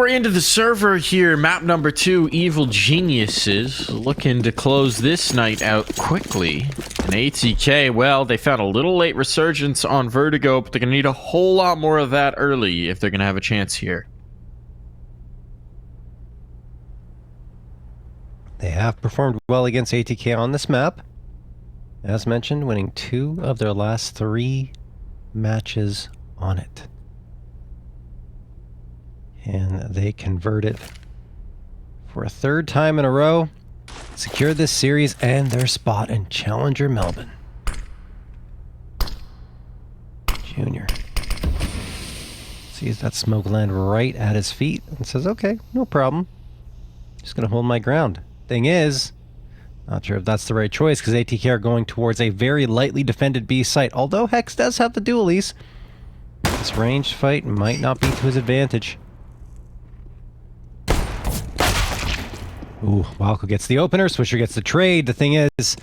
We're into the server here, map number 2, Evil Geniuses, looking to close this night out quickly. And ATK, well, they found a little late resurgence on Vertigo, but they're going to need a whole lot more of that early if they're going to have a chance here. They have performed well against ATK on this map. As mentioned, winning 2 of their last 3 matches on it. And they converted for a 3rd time in a row, secured this series and their spot in Challenger Melbourne. Junior sees that smoke land right at his feet and says, okay, no problem. Just gonna hold my ground. Thing is, not sure if that's the right choice because ATK are going towards a very lightly defended B site. Although Hex does have the dualies, this ranged fight might not be to his advantage. Ooh, Walco gets the opener, Swisher gets the trade. The thing is,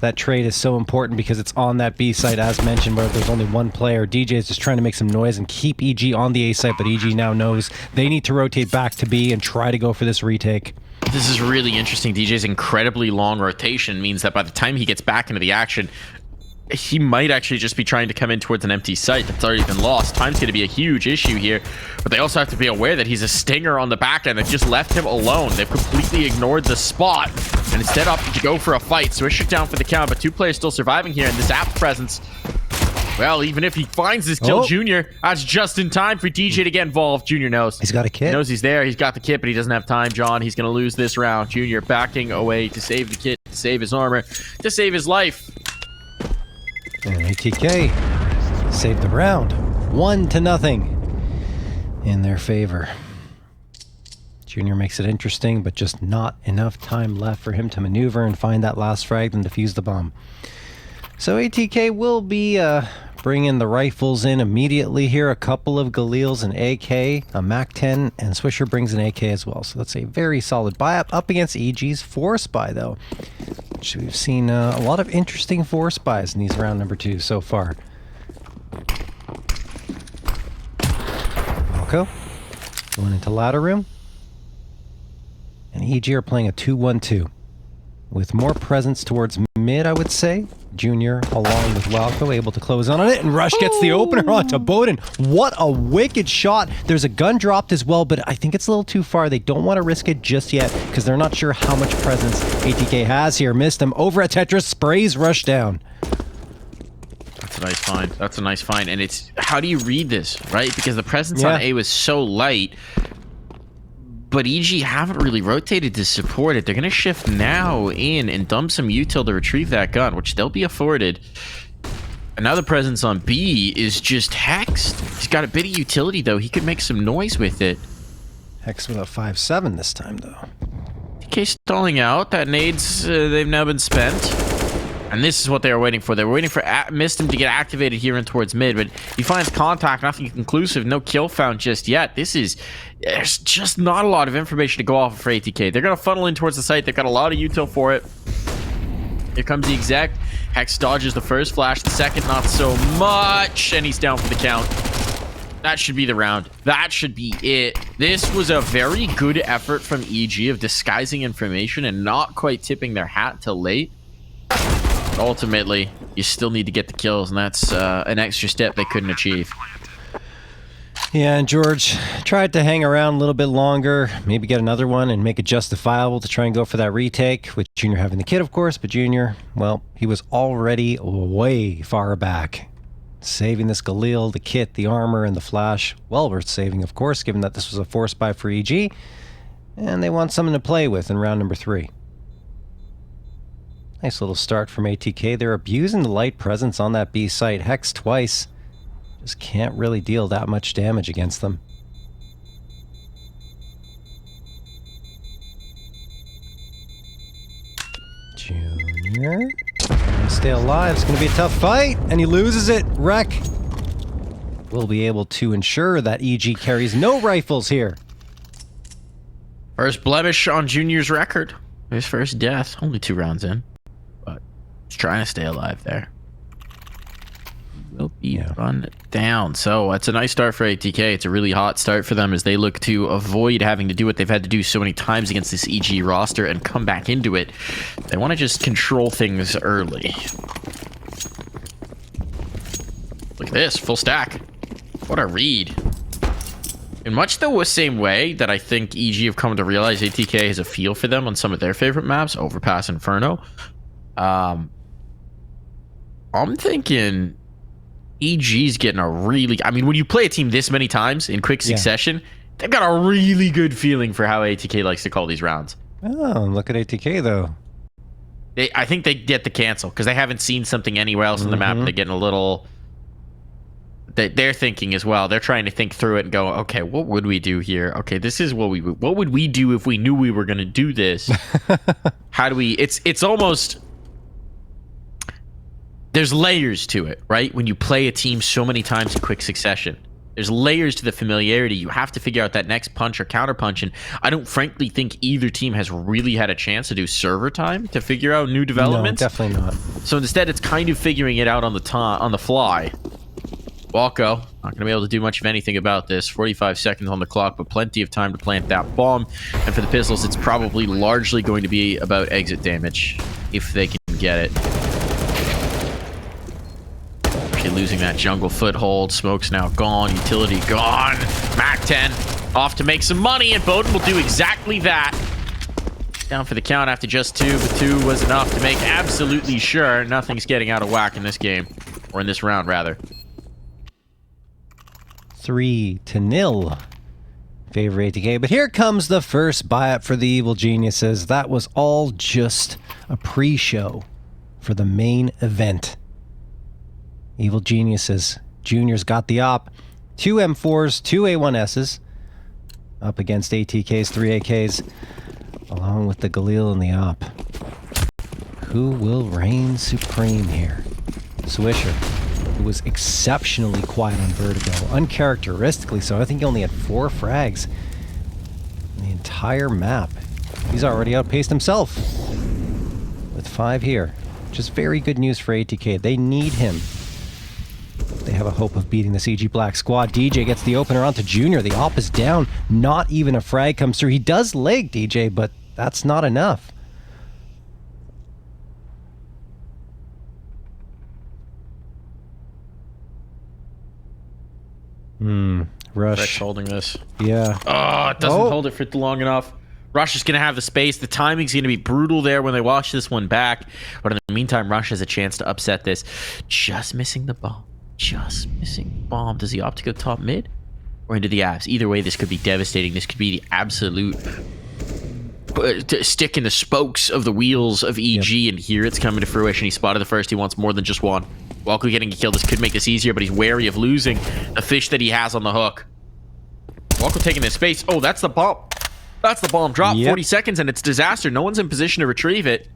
that trade is so important because it's on that B site, as mentioned, where there's only one player. DJ is just trying to make some noise and keep EG on the A site, but EG now knows they need to rotate back to B and try to go for this retake. This is really interesting. DJ's incredibly long rotation means that by the time he gets back into the action, he might actually just be trying to come in towards an empty site that's already been lost. Time's going to be a huge issue here, but they also have to be aware that he's a stinger on the back end that just left him alone. They've completely ignored the spot and instead opted to go for a fight. Swisher down for the count, but 2 players still surviving here, and this app presence, well, even if he finds this kill, Junior, that's just in time for DJ to get involved. Junior knows. He's got a kit. He knows he's there. He's got the kit, but he doesn't have time, John. He's going to lose this round. Junior backing away to save the kit, to save his armor, to save his life. And ATK saved the round. 1-0 in their favor. Junior makes it interesting, but just not enough time left for him to maneuver and find that last frag and defuse the bomb. So ATK will be bringing the rifles in immediately here. A couple of Galils, an AK, a MAC-10, and Swisher brings an AK as well. So that's a very solid buy up against EG's Force Buy, though. Which we've seen a lot of interesting Force Buys in these round number 2 so far. Malco going into ladder room. And EG are playing a 2-1-2. With more presence towards mid, I would say. Junior, along with Walco, able to close on it, and Rush gets the opener onto Bowden. What a wicked shot. There's a gun dropped as well, but I think it's a little too far. They don't want to risk it just yet, because they're not sure how much presence ATK has here. Missed him. Over at Tetris, sprays Rush down. That's a nice find. That's a nice find. And it's, how do you read this, right? Because the presence on A was so light, but EG haven't really rotated to support it. They're going to shift now in and dump some util to retrieve that gun, which they'll be afforded. Another presence on B is just Hexed. He's got a bit of utility, though. He could make some noise with it. Hex with a 5-7 this time, though. TK stalling out. That nades, they've now been spent. And this is what they were waiting for. They were waiting for Mistim to get activated here and towards mid, but he finds contact, nothing conclusive, no kill found just yet. There's just not a lot of information to go off of for ATK. They're going to funnel in towards the site. They've got a lot of util for it. Here comes the exec. Hex dodges the first flash, the second not so much, and he's down for the count. That should be the round. That should be it. This was a very good effort from EG of disguising information and not quite tipping their hat till late. But ultimately, you still need to get the kills, and that's an extra step they couldn't achieve. Yeah, and Jeorge tried to hang around a little bit longer, maybe get another one and make it justifiable to try and go for that retake, with Junior having the kit, of course, but Junior, well, he was already way far back. Saving this Galil, the kit, the armor, and the flash, well worth saving, of course, given that this was a force buy for EG, and they want something to play with in round number 3. Nice little start from ATK. They're abusing the light presence on that B site. Hex twice. Just can't really deal that much damage against them. Junior. Gonna stay alive. It's going to be a tough fight. And he loses it. Wreck will be able to ensure that EG carries no rifles here. First blemish on Junior's record. His first death. Only 2 rounds in. But he's trying to stay alive there. He will be Run down. So that's a nice start for ATK. It's a really hot start for them as they look to avoid having to do what they've had to do so many times against this EG roster and come back into it. They want to just control things early. Look at this, full stack. What a read. In much the same way that I think EG have come to realize ATK has a feel for them on some of their favorite maps, Overpass, Inferno. I'm thinking EG's getting a really... I mean, when you play a team this many times in quick succession, they've got a really good feeling for how ATK likes to call these rounds. Oh, look at ATK, though. I think they get the cancel because they haven't seen something anywhere else on the map. They're getting a little... They're thinking as well. They're trying to think through it and go, okay, what would we do here? Okay, this is what would we do if we knew we were going to do this? How do we... It's almost... There's layers to it, right? When you play a team so many times in quick succession, there's layers to the familiarity. You have to figure out that next punch or counter punch, and I don't frankly think either team has really had a chance to do server time to figure out new developments. No, definitely not. So instead, it's kind of figuring it out on the fly. Walko, not going to be able to do much of anything about this. 45 seconds on the clock, but plenty of time to plant that bomb. And for the pistols, it's probably largely going to be about exit damage, if they can get it. Losing that jungle foothold. Smoke's now gone. Utility gone. Mac 10 off to make some money, and Bowden will do exactly that. Down for the count after just 2, but 2 was enough to make absolutely sure nothing's getting out of whack in this game. Or in this round, rather. 3-0. Favor ATK. But here comes the first buyout for the Evil Geniuses. That was all just a pre-show for the main event. Evil Geniuses. Juniors got the op. 2 M4s, 2 A1Ss. Up against ATK's 3 AKs. Along with the Galil and the op. Who will reign supreme here? Swisher, who was exceptionally quiet on Vertigo. Uncharacteristically so. I think he only had 4 frags in the entire map. He's already outpaced himself. With 5 here. Just very good news for ATK. They need him. They have a hope of beating the CG Black squad. DJ gets the opener onto Junior. The op is down. Not even a frag comes through. He does leg DJ, but that's not enough. Rush holding this. Yeah. Oh, it doesn't hold it for long enough. Rush is going to have the space. The timing's going to be brutal there when they watch this one back. But in the meantime, Rush has a chance to upset this. Just missing the bomb. Just missing the bomb. Does he opt to go top mid or into the apps? Either way, this could be devastating. This could be the absolute stick in the spokes of the wheels of EG. Yep. And here it's coming to fruition. He spotted the first. He wants more than just one. Walko getting a kill. This could make this easier, but he's wary of losing the fish that he has on the hook. Walko taking this space. Oh, that's the bomb. That's the bomb drop. Yep. 40 seconds and it's disaster. No one's in position to retrieve it.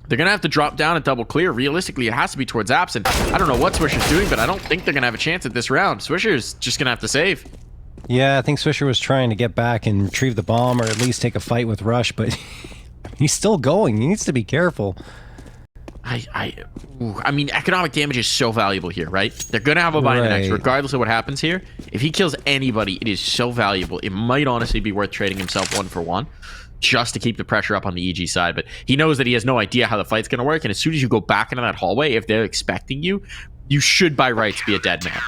They're going to have to drop down and double clear. Realistically, it has to be towards apps. And I don't know what Swisher's doing, but I don't think they're going to have a chance at this round. Swisher's just going to have to save. Yeah, I think Swisher was trying to get back and retrieve the bomb or at least take a fight with Rush, but he's still going. He needs to be careful. I mean, economic damage is so valuable here, right? They're going to have a buy in the next, regardless of what happens here. If he kills anybody, it is so valuable. It might honestly be worth trading himself 1 for 1 just to keep the pressure up on the EG side. But he knows that he has no idea how the fight's going to work. And as soon as you go back into that hallway, if they're expecting you, you should by rights be a dead man.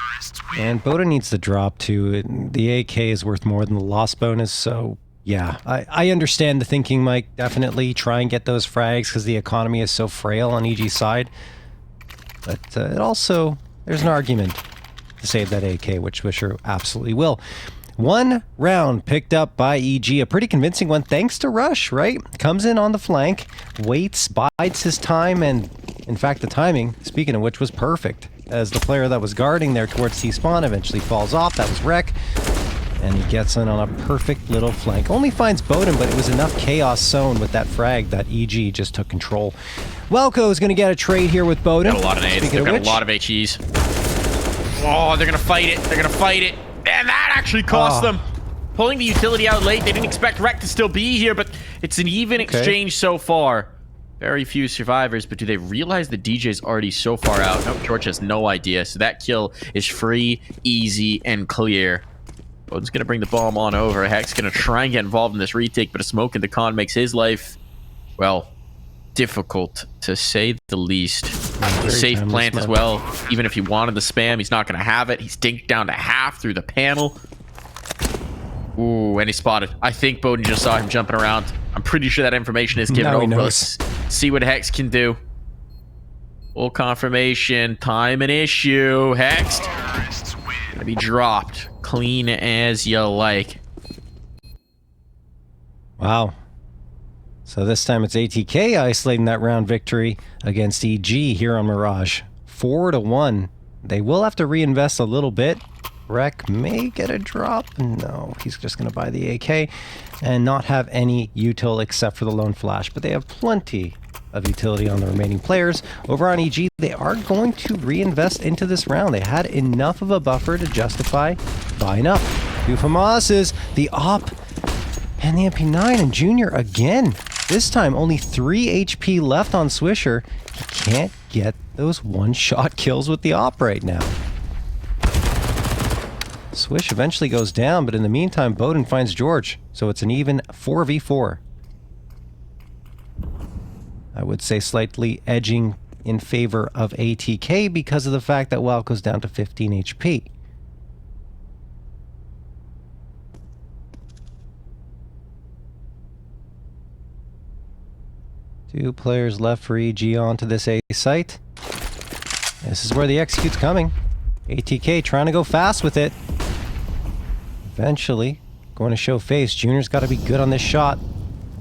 And Boda needs to drop too. The AK is worth more than the loss bonus, so... Yeah, I understand the thinking, Mike. Definitely try and get those frags because the economy is so frail on EG's side. But it also, there's an argument to save that AK, which Swisher absolutely will. 1 round picked up by EG, a pretty convincing one thanks to Rush, right? Comes in on the flank, waits, bides his time, and in fact the timing, speaking of which, was perfect. As the player that was guarding there towards T-spawn eventually falls off, that was Rec. And he gets in on a perfect little flank. Only finds Bowden, but it was enough chaos sown with that frag that EG just took control. Welko is going to get a trade here with Bowden. Got a lot of nades. They've got a lot of HEs. Oh, they're going to fight it. They're going to fight it. And that actually cost them. Pulling the utility out late. They didn't expect Rec to still be here, but it's an even exchange so far. Very few survivors, but do they realize the DJ's already so far out? Nope, Jeorge has no idea. So that kill is free, easy, and clear. Boden's going to bring the bomb on over. Heck's going to try and get involved in this retake, but a smoke in the con makes his life, well, difficult to say the least. Safe plant as well. Even if he wanted the spam, he's not going to have it. He's dinked down to half through the panel. Ooh, and he spotted. I think Boden just saw him jumping around. I'm pretty sure that information is given over. Let's see what Hex can do. Full confirmation. Time and issue. Hex gonna be dropped. Clean as you like. Wow. So this time it's ATK isolating that round victory against EG here on Mirage. 4-1. They will have to reinvest a little bit. Rec may get a drop. No, he's just going to buy the AK and not have any util except for the lone flash. But they have plenty of utility on the remaining players. Over on EG, they are going to reinvest into this round. They had enough of a buffer to justify buying up. Two FAMASes, the op, and the MP9, and Junior again. This time, only 3 HP left on Swisher. He can't get those one-shot kills with the op right now. Swish eventually goes down, but in the meantime, Boden finds Jeorge. So it's an even 4v4. I would say slightly edging in favor of ATK because of the fact that WoW goes down to 15 HP. Two players left for EG onto this A site. This is where the execute's coming. ATK trying to go fast with it. Eventually, going to show face. Junior's got to be good on this shot.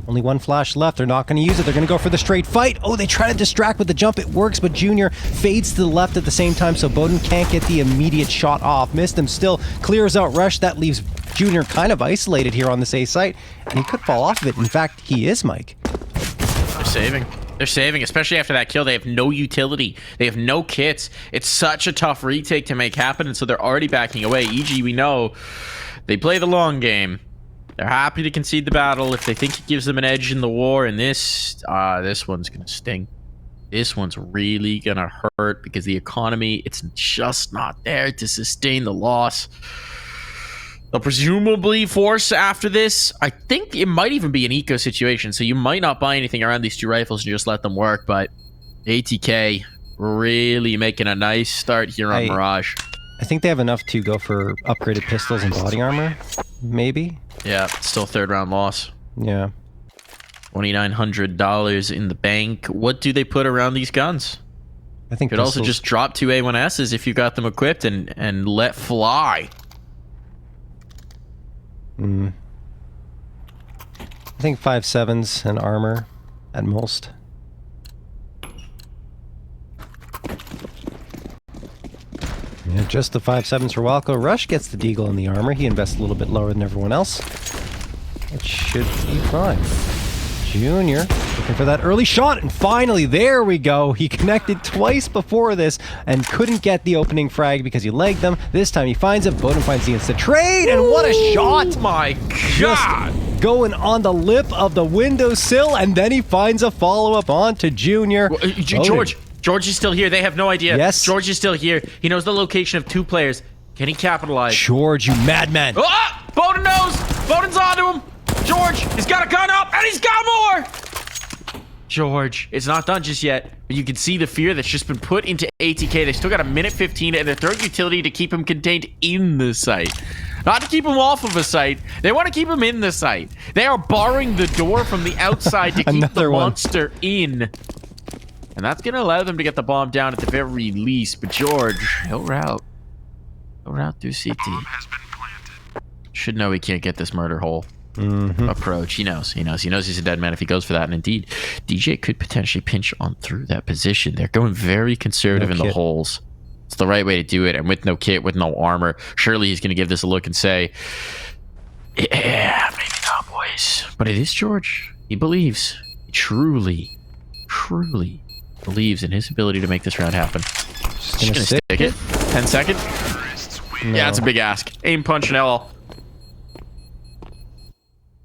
Only one flash left. They're not going to use it. They're going to go for the straight fight. Oh, they try to distract with the jump. It works, but Junior fades to the left at the same time, so Boden can't get the immediate shot off. Missed him still. Clears out Rush. That leaves Junior kind of isolated here on this A site, and he could fall off of it. In fact, he is, Mike. They're saving. They're saving, especially after that kill. They have no utility. They have no kits. It's such a tough retake to make happen, and so they're already backing away. EG, we know, they play the long game. They're happy to concede the battle if they think it gives them an edge in the war, and this one's going to sting. This one's really going to hurt because the economy, it's just not there to sustain the loss. They'll presumably force after this. I think it might even be an eco situation, so you might not buy anything around these two rifles and just let them work, but ATK really making a nice start here on Mirage. I think they have enough to go for upgraded pistols and body armor, maybe? Yeah, still third round loss. Yeah. $2,900 in the bank. What do they put around these guns? I think could also just drop 2 A1Ss if you got them equipped and let fly. I think 5.7s and armor at most. Yeah, just the 5.7s for Walco. Rush gets the deagle and the armor. He invests a little bit lower than everyone else. It should be fine. Junior looking for that early shot, and finally, there we go. He connected twice before this and couldn't get the opening frag because he legged them. This time he finds it. Boden finds the instant trade, and what a shot! My God! Just going on the lip of the windowsill, and then he finds a follow-up onto Junior. Jeorge is still here. They have no idea. Yes. Jeorge is still here. He knows the location of 2 players. Can he capitalize? Jeorge, you madman! Oh! Boden knows! Boden's onto him! Jeorge, he's got a gun up, and he's got more! Jeorge, it's not done just yet, but you can see the fear that's just been put into ATK. They still got a minute 15, and they're throwing utility to keep him contained in the site. Not to keep him off of a site. They want to keep him in the site. They are barring the door from the outside to keep the monster in. And that's going to allow them to get the bomb down at the very least. But Jeorge, he'll route. He'll route through CT. Should know he can't get this murder hole. Approach. He knows he's a dead man if he goes for that, and indeed DJ could potentially pinch on through that position. They're going very conservative in the holes. It's the right way to do it, and with no kit, with no armor, surely he's going to give this a look and say, yeah, maybe not, boys. But it is Jeorge. He believes. He truly believes in his ability to make this round happen. Just gonna stick it. 10 second. No. Yeah, it's a big ask. Aim, punch, and L.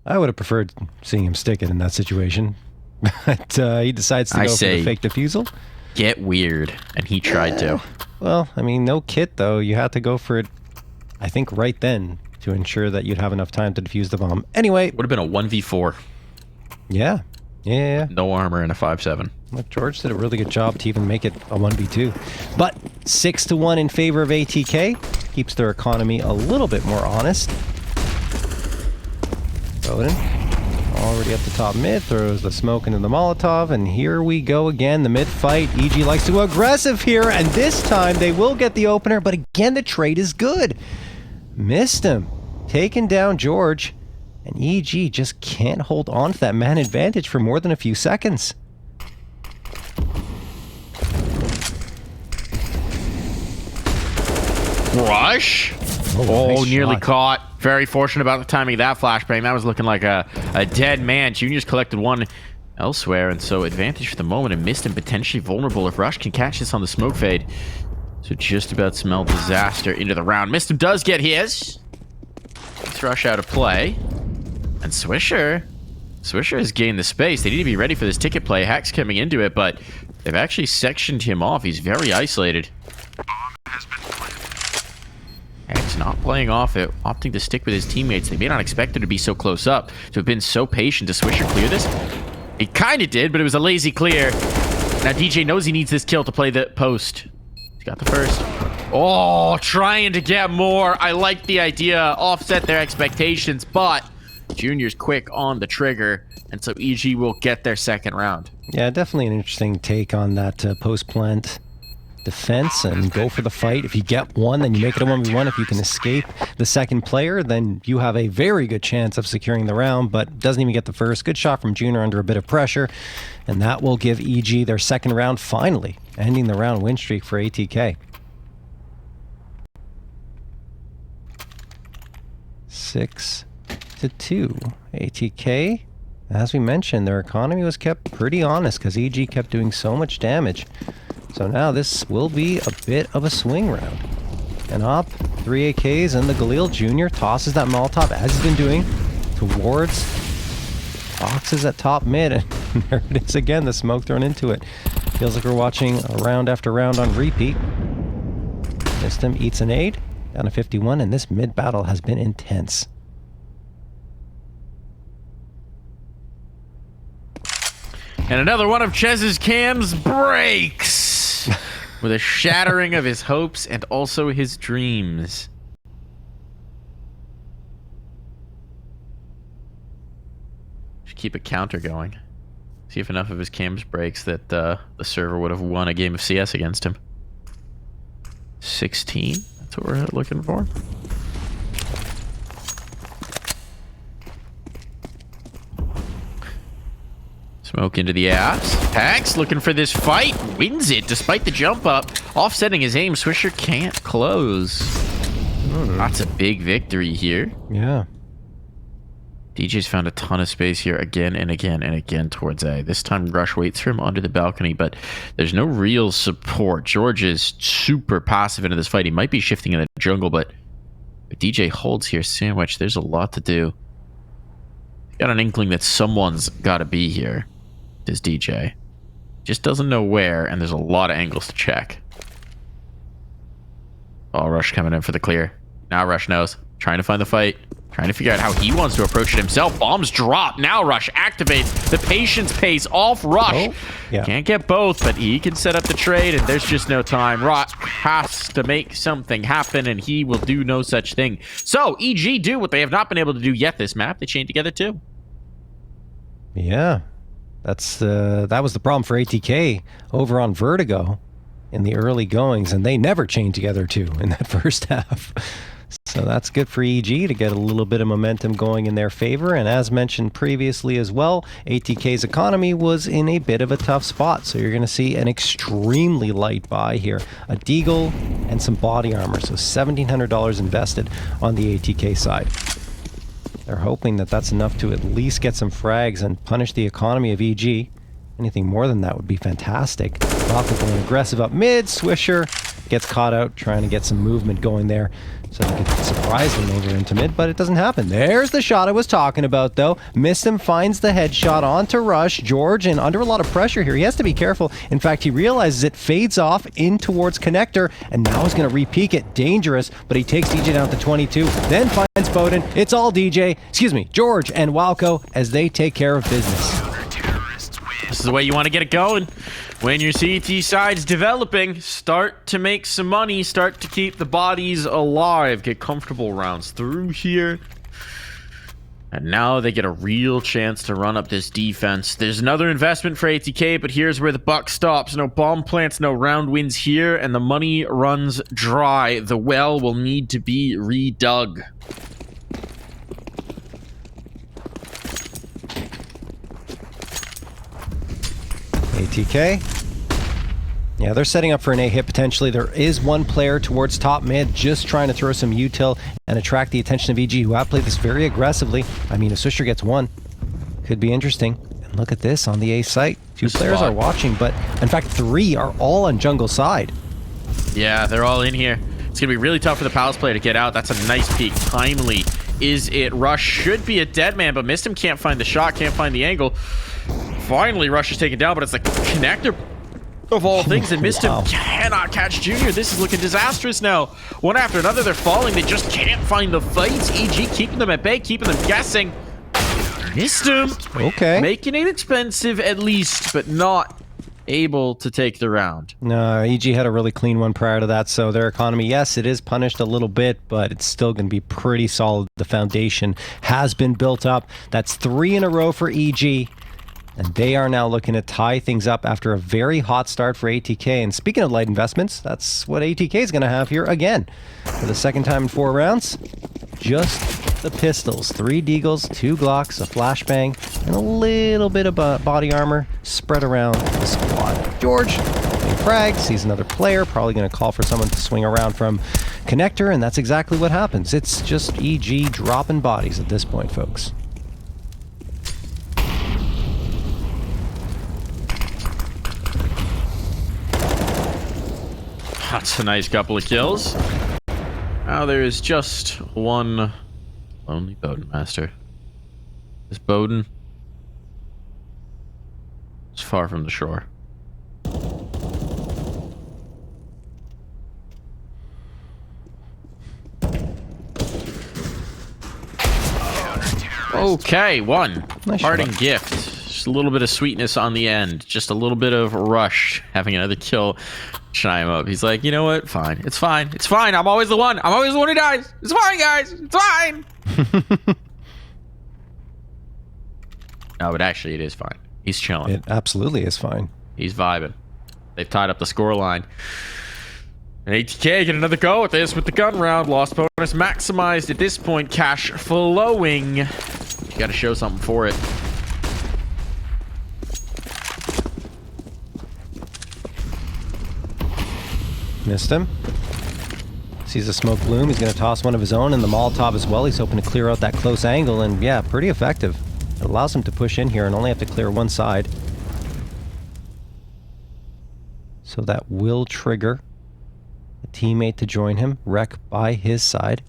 I would have preferred seeing him stick it in that situation. But he decides to go for the fake defusal. Get weird. And he tried to. Well, I mean, no kit, though. You had to go for it, I think, right then to ensure that you'd have enough time to defuse the bomb. Anyway. Would have been a 1v4. Yeah. Yeah. No armor and a 5-7. Well, Jeorge did a really good job to even make it a 1v2. But 6-1 in favor of ATK. Keeps their economy a little bit more honest. Bowden, already up the top mid, throws the smoke into the Molotov, and here we go again, the mid fight. EG likes to go aggressive here, and this time they will get the opener, but again the trade is good. Missed him. Taking down Jeorge, and EG just can't hold on to that man advantage for more than a few seconds. Rush? Oh, nice nearly shot. Caught. Very fortunate about the timing of that flashbang. That was looking like a dead man. Junior's collected one elsewhere, and so advantage for the moment, and missed him, potentially vulnerable if Rush can catch this on the smoke fade. So just about smell disaster into the round. Missed him, does get his. Takes Rush out of play. And Swisher has gained the space. They need to be ready for this ticket play. Hack's coming into it, but they've actually sectioned him off. He's very isolated. Hack's not playing off it, opting to stick with his teammates. They may not expect it to be so close up, to have been so patient. Does Swisher clear this? He kind of did, but it was a lazy clear. Now DJ knows he needs this kill to play the post. He's got the first. Oh, trying to get more. I like the idea. Offset their expectations, but Junior's quick on the trigger, and so EG will get their second round. Yeah, definitely an interesting take on that post-plant defense, and go for the fight. If you get one, then you make it a 1v1. If you can escape the second player, then you have a very good chance of securing the round, but doesn't even get the first. Good shot from Junior under a bit of pressure, and that will give EG their second round, finally ending the round win streak for ATK. 6-2. ATK, as we mentioned, their economy was kept pretty honest because EG kept doing so much damage. So now this will be a bit of a swing round. And up, 3 AKs, and the Galil Jr. tosses that Molotov, as he's been doing, towards boxes at top mid. And there it is again, the smoke thrown into it. Feels like we're watching a round after round on repeat. Missed him, eats an aid, down to 51, and this mid battle has been intense. And another one of Chez's cams breaks with a shattering of his hopes and also his dreams. Should keep a counter going. See if enough of his cams breaks that the server would have won a game of CS against him. 16, that's what we're looking for. Smoke into the apps. Pax looking for this fight. Wins it despite the jump up. Offsetting his aim. Swisher can't close. That's a big victory here. Yeah. DJ's found a ton of space here again and again and again towards A. This time Rush waits for him under the balcony, but there's no real support. Jeorge is super passive into this fight. He might be shifting in the jungle, but if DJ holds here, Sandwich, there's a lot to do. Got an inkling that someone's got to be here. Is DJ. Just doesn't know where, and there's a lot of angles to check. Oh, Rush coming in for the clear. Now Rush knows. Trying to find the fight. Trying to figure out how he wants to approach it himself. Bombs drop. Now Rush activates. The patience pays off Rush. Can't get both, but he can set up the trade, and there's just no time. Rush has to make something happen, and he will do no such thing. So, EG do what they have not been able to do yet this map. They chain together too. Yeah. That was the problem for ATK over on Vertigo in the early goings, and they never chained together too in that first half. So that's good for EG to get a little bit of momentum going in their favor. And as mentioned previously as well, ATK's economy was in a bit of a tough spot. So you're going to see an extremely light buy here. A deagle and some body armor. So $1,700 invested on the ATK side. They're hoping that that's enough to at least get some frags and punish the economy of EG. Anything more than that would be fantastic. Malcolm going aggressive up mid. Swisher gets caught out trying to get some movement going there so he could surprise him over into mid, but it doesn't happen. There's the shot I was talking about, though. Missed him, finds the headshot onto Rush. Jeorge, and under a lot of pressure here. He has to be careful. In fact, he realizes it fades off in towards Connector, and now he's going to re-peek it. Dangerous, but he takes DJ down to 22, then finds Bowden. It's all Jeorge and Walco as they take care of business. This is the way you want to get it going. When your CT side's developing, start to make some money, start to keep the bodies alive, get comfortable rounds through here. And now they get a real chance to run up this defense. There's another investment for ATK, but here's where the buck stops. No bomb plants, no round wins here, and the money runs dry. The well will need to be redug. ATK. Yeah, they're setting up for an A hit potentially. There is one player towards top mid just trying to throw some util and attract the attention of EG, who have played this very aggressively. I mean, if Swisher gets one, could be interesting. And look at this on the A site. Two players are watching, but in fact, 3 are all on jungle side. Yeah, they're all in here. It's going to be really tough for the Palace player to get out. That's a nice peek. Timely is it. Rush should be a dead man, but missed him. Can't find the shot, can't find the angle. Finally, Rush is taken down, but it's the Connector of all things, and missed him. Cannot catch Junior. This is looking disastrous now. One after another, they're falling. They just can't find the fights. EG keeping them at bay, keeping them guessing. Missed him. Okay. Making it expensive at least, but not able to take the round. No, EG had a really clean one prior to that, so their economy, yes, it is punished a little bit, but it's still going to be pretty solid. The foundation has been built up. That's 3 in a row for EG. And they are now looking to tie things up after a very hot start for ATK. And speaking of light investments, that's what ATK is going to have here again. For the second time in 4 rounds, just the pistols. 3 Deagles, 2 Glocks, a flashbang, and a little bit of body armor spread around the squad. Jeorge, frag, sees another player, probably going to call for someone to swing around from Connector, and that's exactly what happens. It's just EG dropping bodies at this point, folks. That's a nice couple of kills. Now there is just one lonely Bowden master. This Bowden is far from the shore. Okay, one. Nice Parting shot. gift. Just a little bit of sweetness on the end. Just a little bit of Rush having another kill. Chime up. He's like, you know what? Fine. It's fine. It's fine. I'm always the one. I'm always the one who dies. It's fine, guys. It's fine. No, but actually, it is fine. He's chilling. It absolutely is fine. He's vibing. They've tied up the scoreline. And ATK get another go at this with the gun round. Lost bonus maximized at this point. Cash flowing. You got to show something for it. Missed him. Sees a smoke bloom. He's going to toss one of his own in the Molotov as well. He's hoping to clear out that close angle, and yeah, pretty effective. It allows him to push in here and only have to clear one side. So that will trigger a teammate to join him. Wreck by his side.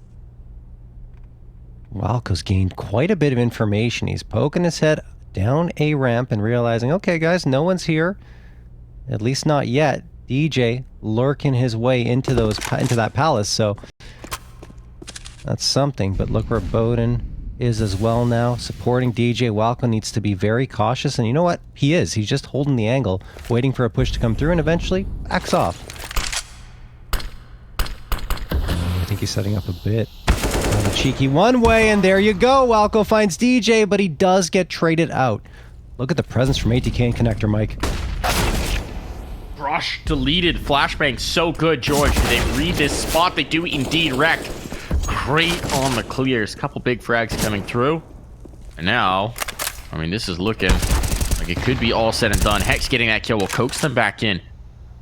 Walco's gained quite a bit of information. He's poking his head down a ramp and realizing, okay guys, no one's here. At least not yet. DJ lurking his way into that palace, so that's something. But look where Bowden is as well now, supporting DJ. Walco needs to be very cautious, and you know what? He is. He's just holding the angle, waiting for a push to come through, and eventually backs off. I think he's setting up a bit of a cheeky one-way, and there you go. Walco finds DJ, but he does get traded out. Look at the presence from ATK and Connector, Mike. Rush deleted. Flashbang so good, Jeorge. Do they read this spot? They do indeed wreck. Great on the clears. Couple big frags coming through. And now, I mean, this is looking like it could be all said and done. Hex getting that kill will coax them back in.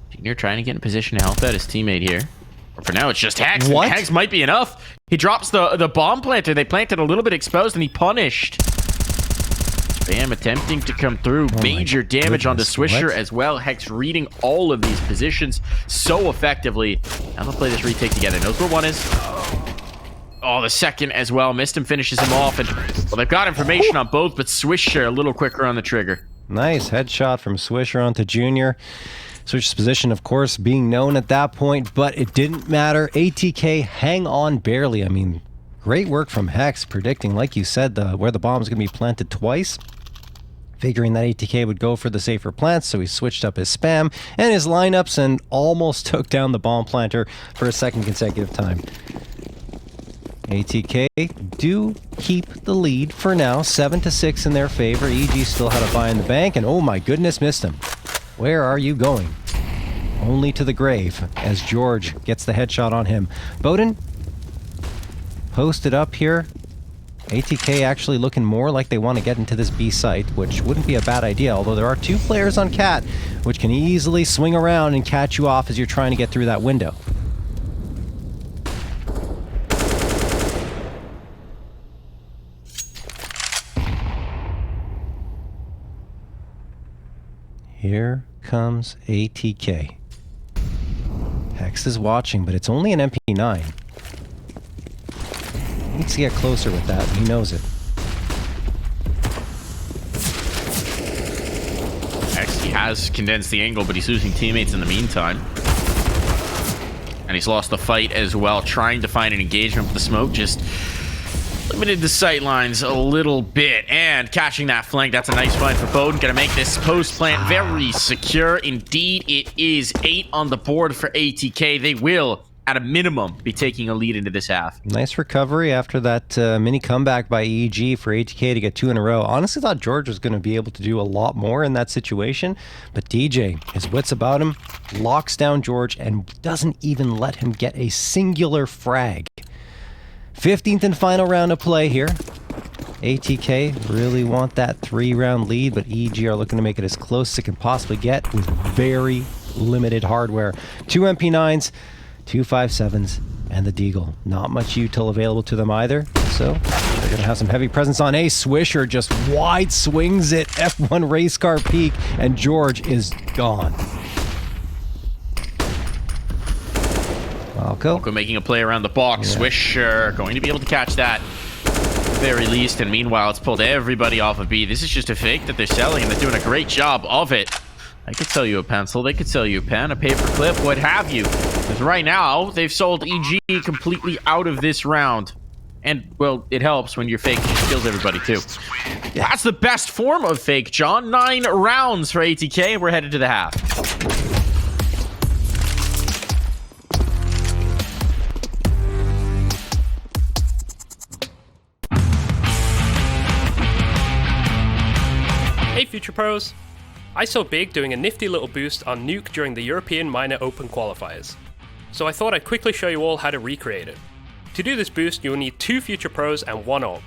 Junior trying to get in position to help out his teammate here. But for now, it's just Hex. What? Hex might be enough. He drops the bomb planter. They planted a little bit exposed, and he punished. Bam attempting to come through. Major damage on the Swisher as well. Hex reading all of these positions so effectively. Now they'll play this retake together. Knows where one is. Oh, the second as well. Missed him, finishes him off. And, well, they've got information on both, but Swisher a little quicker on the trigger. Nice headshot from Swisher onto Junior. Switch's position, of course, being known at that point, but it didn't matter. ATK hang on barely. I mean, great work from Hex, predicting, like you said, where the bomb's going to be planted twice. Figuring that ATK would go for the safer plants, so he switched up his spam and his lineups and almost took down the bomb planter for a second consecutive time. ATK do keep the lead for now, 7-6 in their favor. EG still had a buy in the bank, and oh my goodness, missed him. Where are you going? Only to the grave, as Jeorge gets the headshot on him. Bowden posted up here. ATK actually looking more like they want to get into this B site, which wouldn't be a bad idea, although there are 2 players on Cat, which can easily swing around and catch you off as you're trying to get through that window. Here comes ATK. Hex is watching, but it's only an MP9. He needs to get closer with that. He knows it. Hex, he has condensed the angle, but he's losing teammates in the meantime. And he's lost the fight as well, trying to find an engagement with the smoke. Just limited the sight lines a little bit, and catching that flank. That's a nice find for Bowden. Gonna make this post plant very secure. Indeed, it is 8 on the board for ATK. They will, at a minimum, be taking a lead into this half. Nice recovery after that mini comeback by EG for ATK to get 2 in a row. Honestly thought Jeorge was going to be able to do a lot more in that situation, but DJ, his wits about him, locks down Jeorge and doesn't even let him get a singular frag. 15th and final round of play here. ATK really want that 3-round lead, but EG are looking to make it as close as it can possibly get with very limited hardware. 2 MP9s, 2 5.7s, and the Deagle. Not much util available to them either, so they're going to have some heavy presence on A. Swisher just wide swings it, F1 race car peak, and Jeorge is gone. Malco making a play around the box. Yeah. Swisher going to be able to catch that at the very least, and meanwhile it's pulled everybody off of B. This is just a fake that they're selling, and they're doing a great job of it. I could sell you a pencil, they could sell you a pen, a paper clip, what have you. Because right now, they've sold EG completely out of this round. And, well, it helps when your fake just kills everybody, too. That's the best form of fake, John. 9 rounds for ATK, we're headed to the half. Hey, Future Pros. I saw Big doing a nifty little boost on Nuke during the European Minor Open qualifiers, so I thought I'd quickly show you all how to recreate it. To do this boost, you'll need 2 Future Pros and 1 AWP.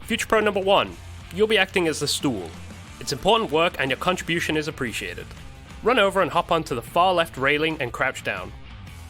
Future Pro number 1, you'll be acting as the stool. It's important work and your contribution is appreciated. Run over and hop onto the far left railing and crouch down.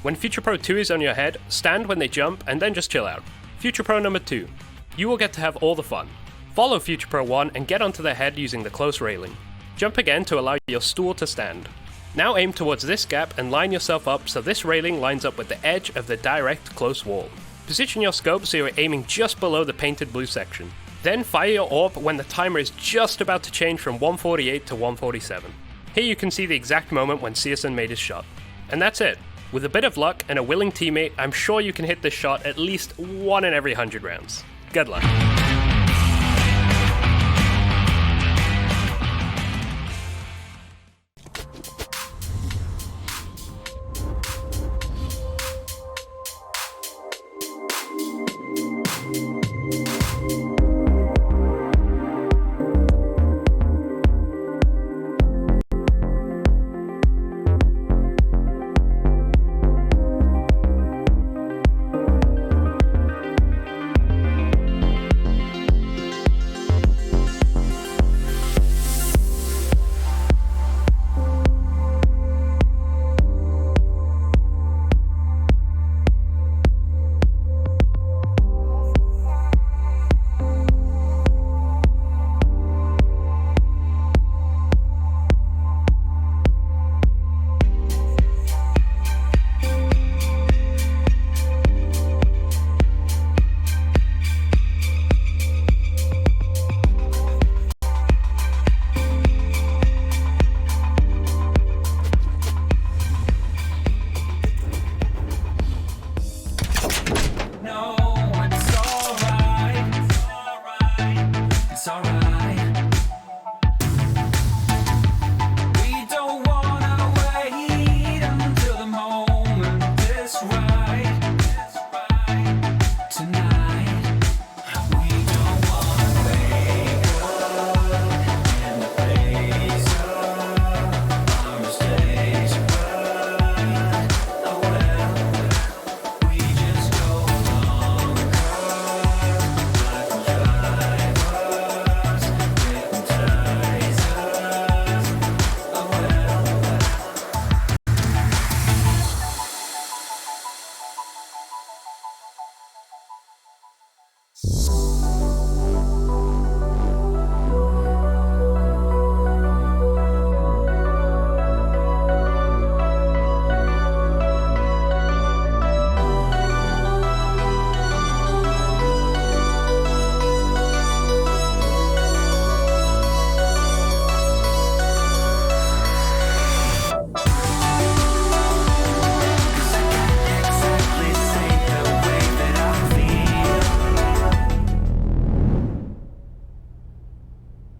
When Future Pro 2 is on your head, stand when they jump and then just chill out. Future Pro number 2, you will get to have all the fun. Follow Future Pro 1 and get onto their head using the close railing. Jump again to allow your stool to stand. Now aim towards this gap and line yourself up so this railing lines up with the edge of the direct close wall. Position your scope so you're aiming just below the painted blue section. Then fire your AWP when the timer is just about to change from 148 to 147. Here you can see the exact moment when CSN made his shot. And that's it. With a bit of luck and a willing teammate, I'm sure you can hit this shot at least 1 in every 100 rounds. Good luck.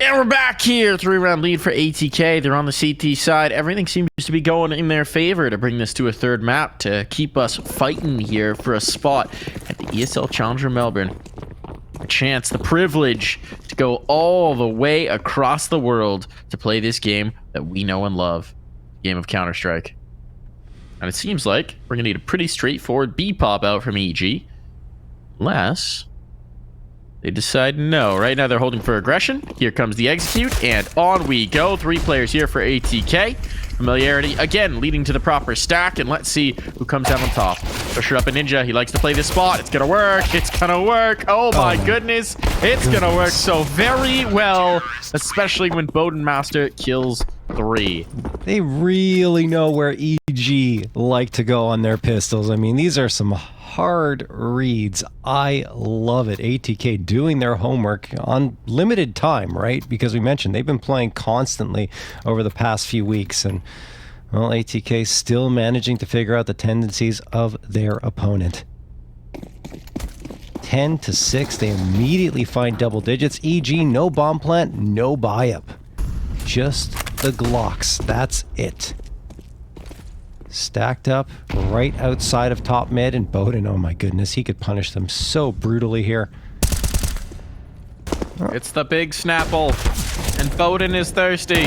And we're back here. 3-round lead for ATK. They're on the CT side. Everything seems to be going in their favor to bring this to a third map to keep us fighting here for a spot at the ESL Challenger Melbourne. A chance, the privilege to go all the way across the world to play this game that we know and love. The game of Counter-Strike. And it seems like we're going to need a pretty straightforward B pop out from EG. Unless they decide no. Right now they're holding for aggression. Here comes the execute, and on we go. 3 players here for ATK. Familiarity, again, leading to the proper stack, and let's see who comes out on top. Pressure up a Ninja. He likes to play this spot. It's gonna work. It's gonna work. Oh my goodness. It's gonna work so very well, especially when Bodenmaster kills 3. They really know where EG like to go on their pistols. I mean, these are some hard reads. I love it. ATK doing their homework on limited time, right? Because we mentioned they've been playing constantly over the past few weeks, and well, ATK still managing to figure out the tendencies of their opponent. 10-6, they immediately find double digits. EG, no bomb plant, no buy-up. Just the Glocks, that's it. Stacked up right outside of top mid, and Bowden, oh my goodness, he could punish them so brutally here. It's the big Snapple, and Bowden is thirsty.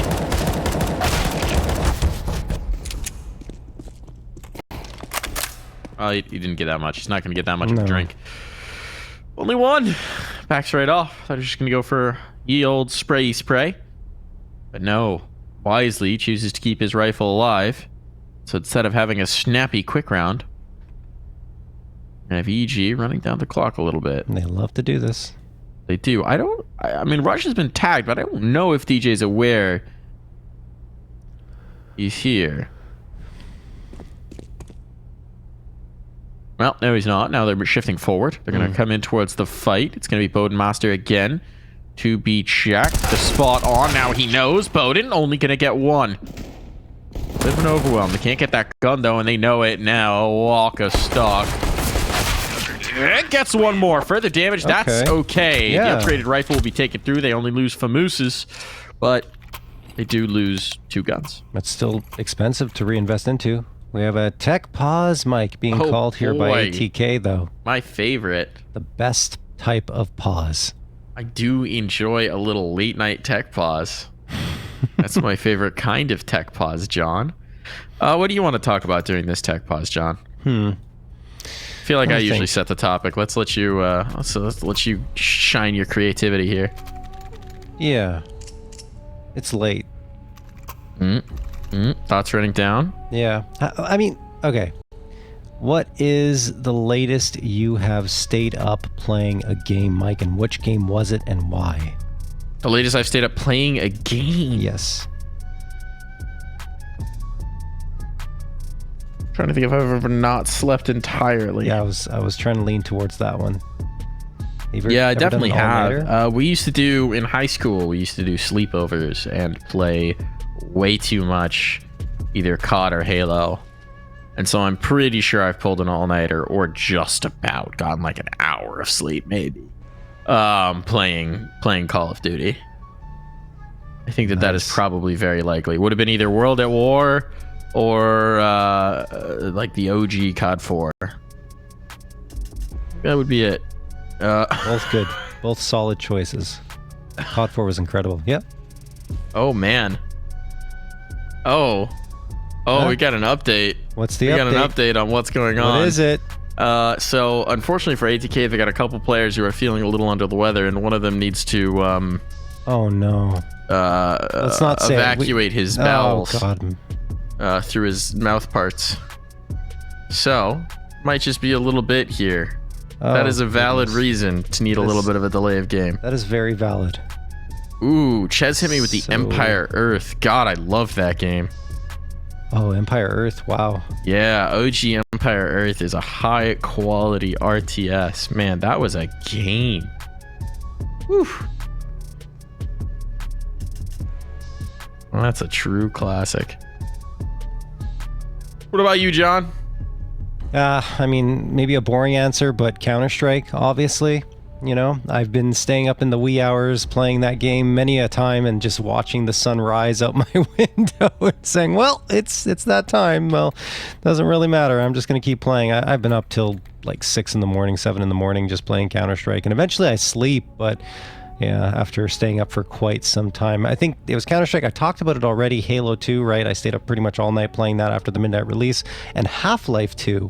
Oh, he didn't get that much. He's not going to get that much of a drink. Only one. Backs right off. They're just going to go for ye old spray. But no, wisely chooses to keep his rifle alive. So instead of having a snappy quick round, I have EG running down the clock a little bit. They love to do this. They do. I mean, Rush has been tagged, but I don't know if DJ's aware he's here. Well, no, he's not. Now they're shifting forward. They're going to come in towards the fight. It's going to be Bodenmaster again to be checked. The spot on. Now he knows. Bowden only going to get 1. Bit of an overwhelm. They can't get that gun, though, and they know it now. A walk of stock. It gets 1 more. Further damage. That's okay. Yeah. The upgraded rifle will be taken through. They only lose Famousas, but they do lose 2 guns. That's still expensive to reinvest into. We have a tech pause mic being called here by ATK, though. My favorite. The best type of pause. I do enjoy a little late night tech pause. That's my favorite kind of tech pause, John. What do you want to talk about during this tech pause, John? I feel like I usually set the topic. Let's let you let's let you shine your creativity here. Yeah. It's late. Thoughts running down? Yeah. I mean, okay. What is the latest you have stayed up playing a game, Mike, and which game was it and why? The latest I've stayed up playing a game? Yes. Trying to think if I've ever not slept entirely. Yeah, I was trying to lean towards that one. Yeah, I definitely have. We used to do, in high school, we used to do sleepovers and play way too much either COD or Halo. And so I'm pretty sure I've pulled an all-nighter or just about gotten like an hour of sleep, maybe. Playing Call of Duty. I think that is probably very likely. Would have been either World at War or like the OG COD 4. That would be it. Both good. Both solid choices. COD 4 was incredible. Yep. Oh, man. Oh, we got an update. What's the update? We got an update on what's going on. What is it? So, unfortunately for ATK, they got a couple players who are feeling a little under the weather, and one of them needs to, oh, no. Let's not say evacuate his bowels God. Through his mouth parts. So, might just be a little bit here. That is a valid reason to need a little bit of a delay of game. That is very valid. Ooh, Ches hit me with the Empire Earth. God, I love that game. Oh, Empire Earth, wow. Yeah, OG Empire Earth is a high quality RTS. Man, that was a game. Whew. Well, that's a true classic. What about you, John? I mean, maybe a boring answer, but Counter-Strike, obviously. You know, I've been staying up in the wee hours playing that game many a time and just watching the sun rise out my window and saying, well, it's that time. Well, doesn't really matter. I'm just going to keep playing. I've been up till like 6 in the morning, 7 in the morning just playing Counter-Strike. And eventually I sleep, but yeah, after staying up for quite some time. I think it was Counter-Strike. I talked about it already. Halo 2, right? I stayed up pretty much all night playing that after the midnight release. And Half-Life 2.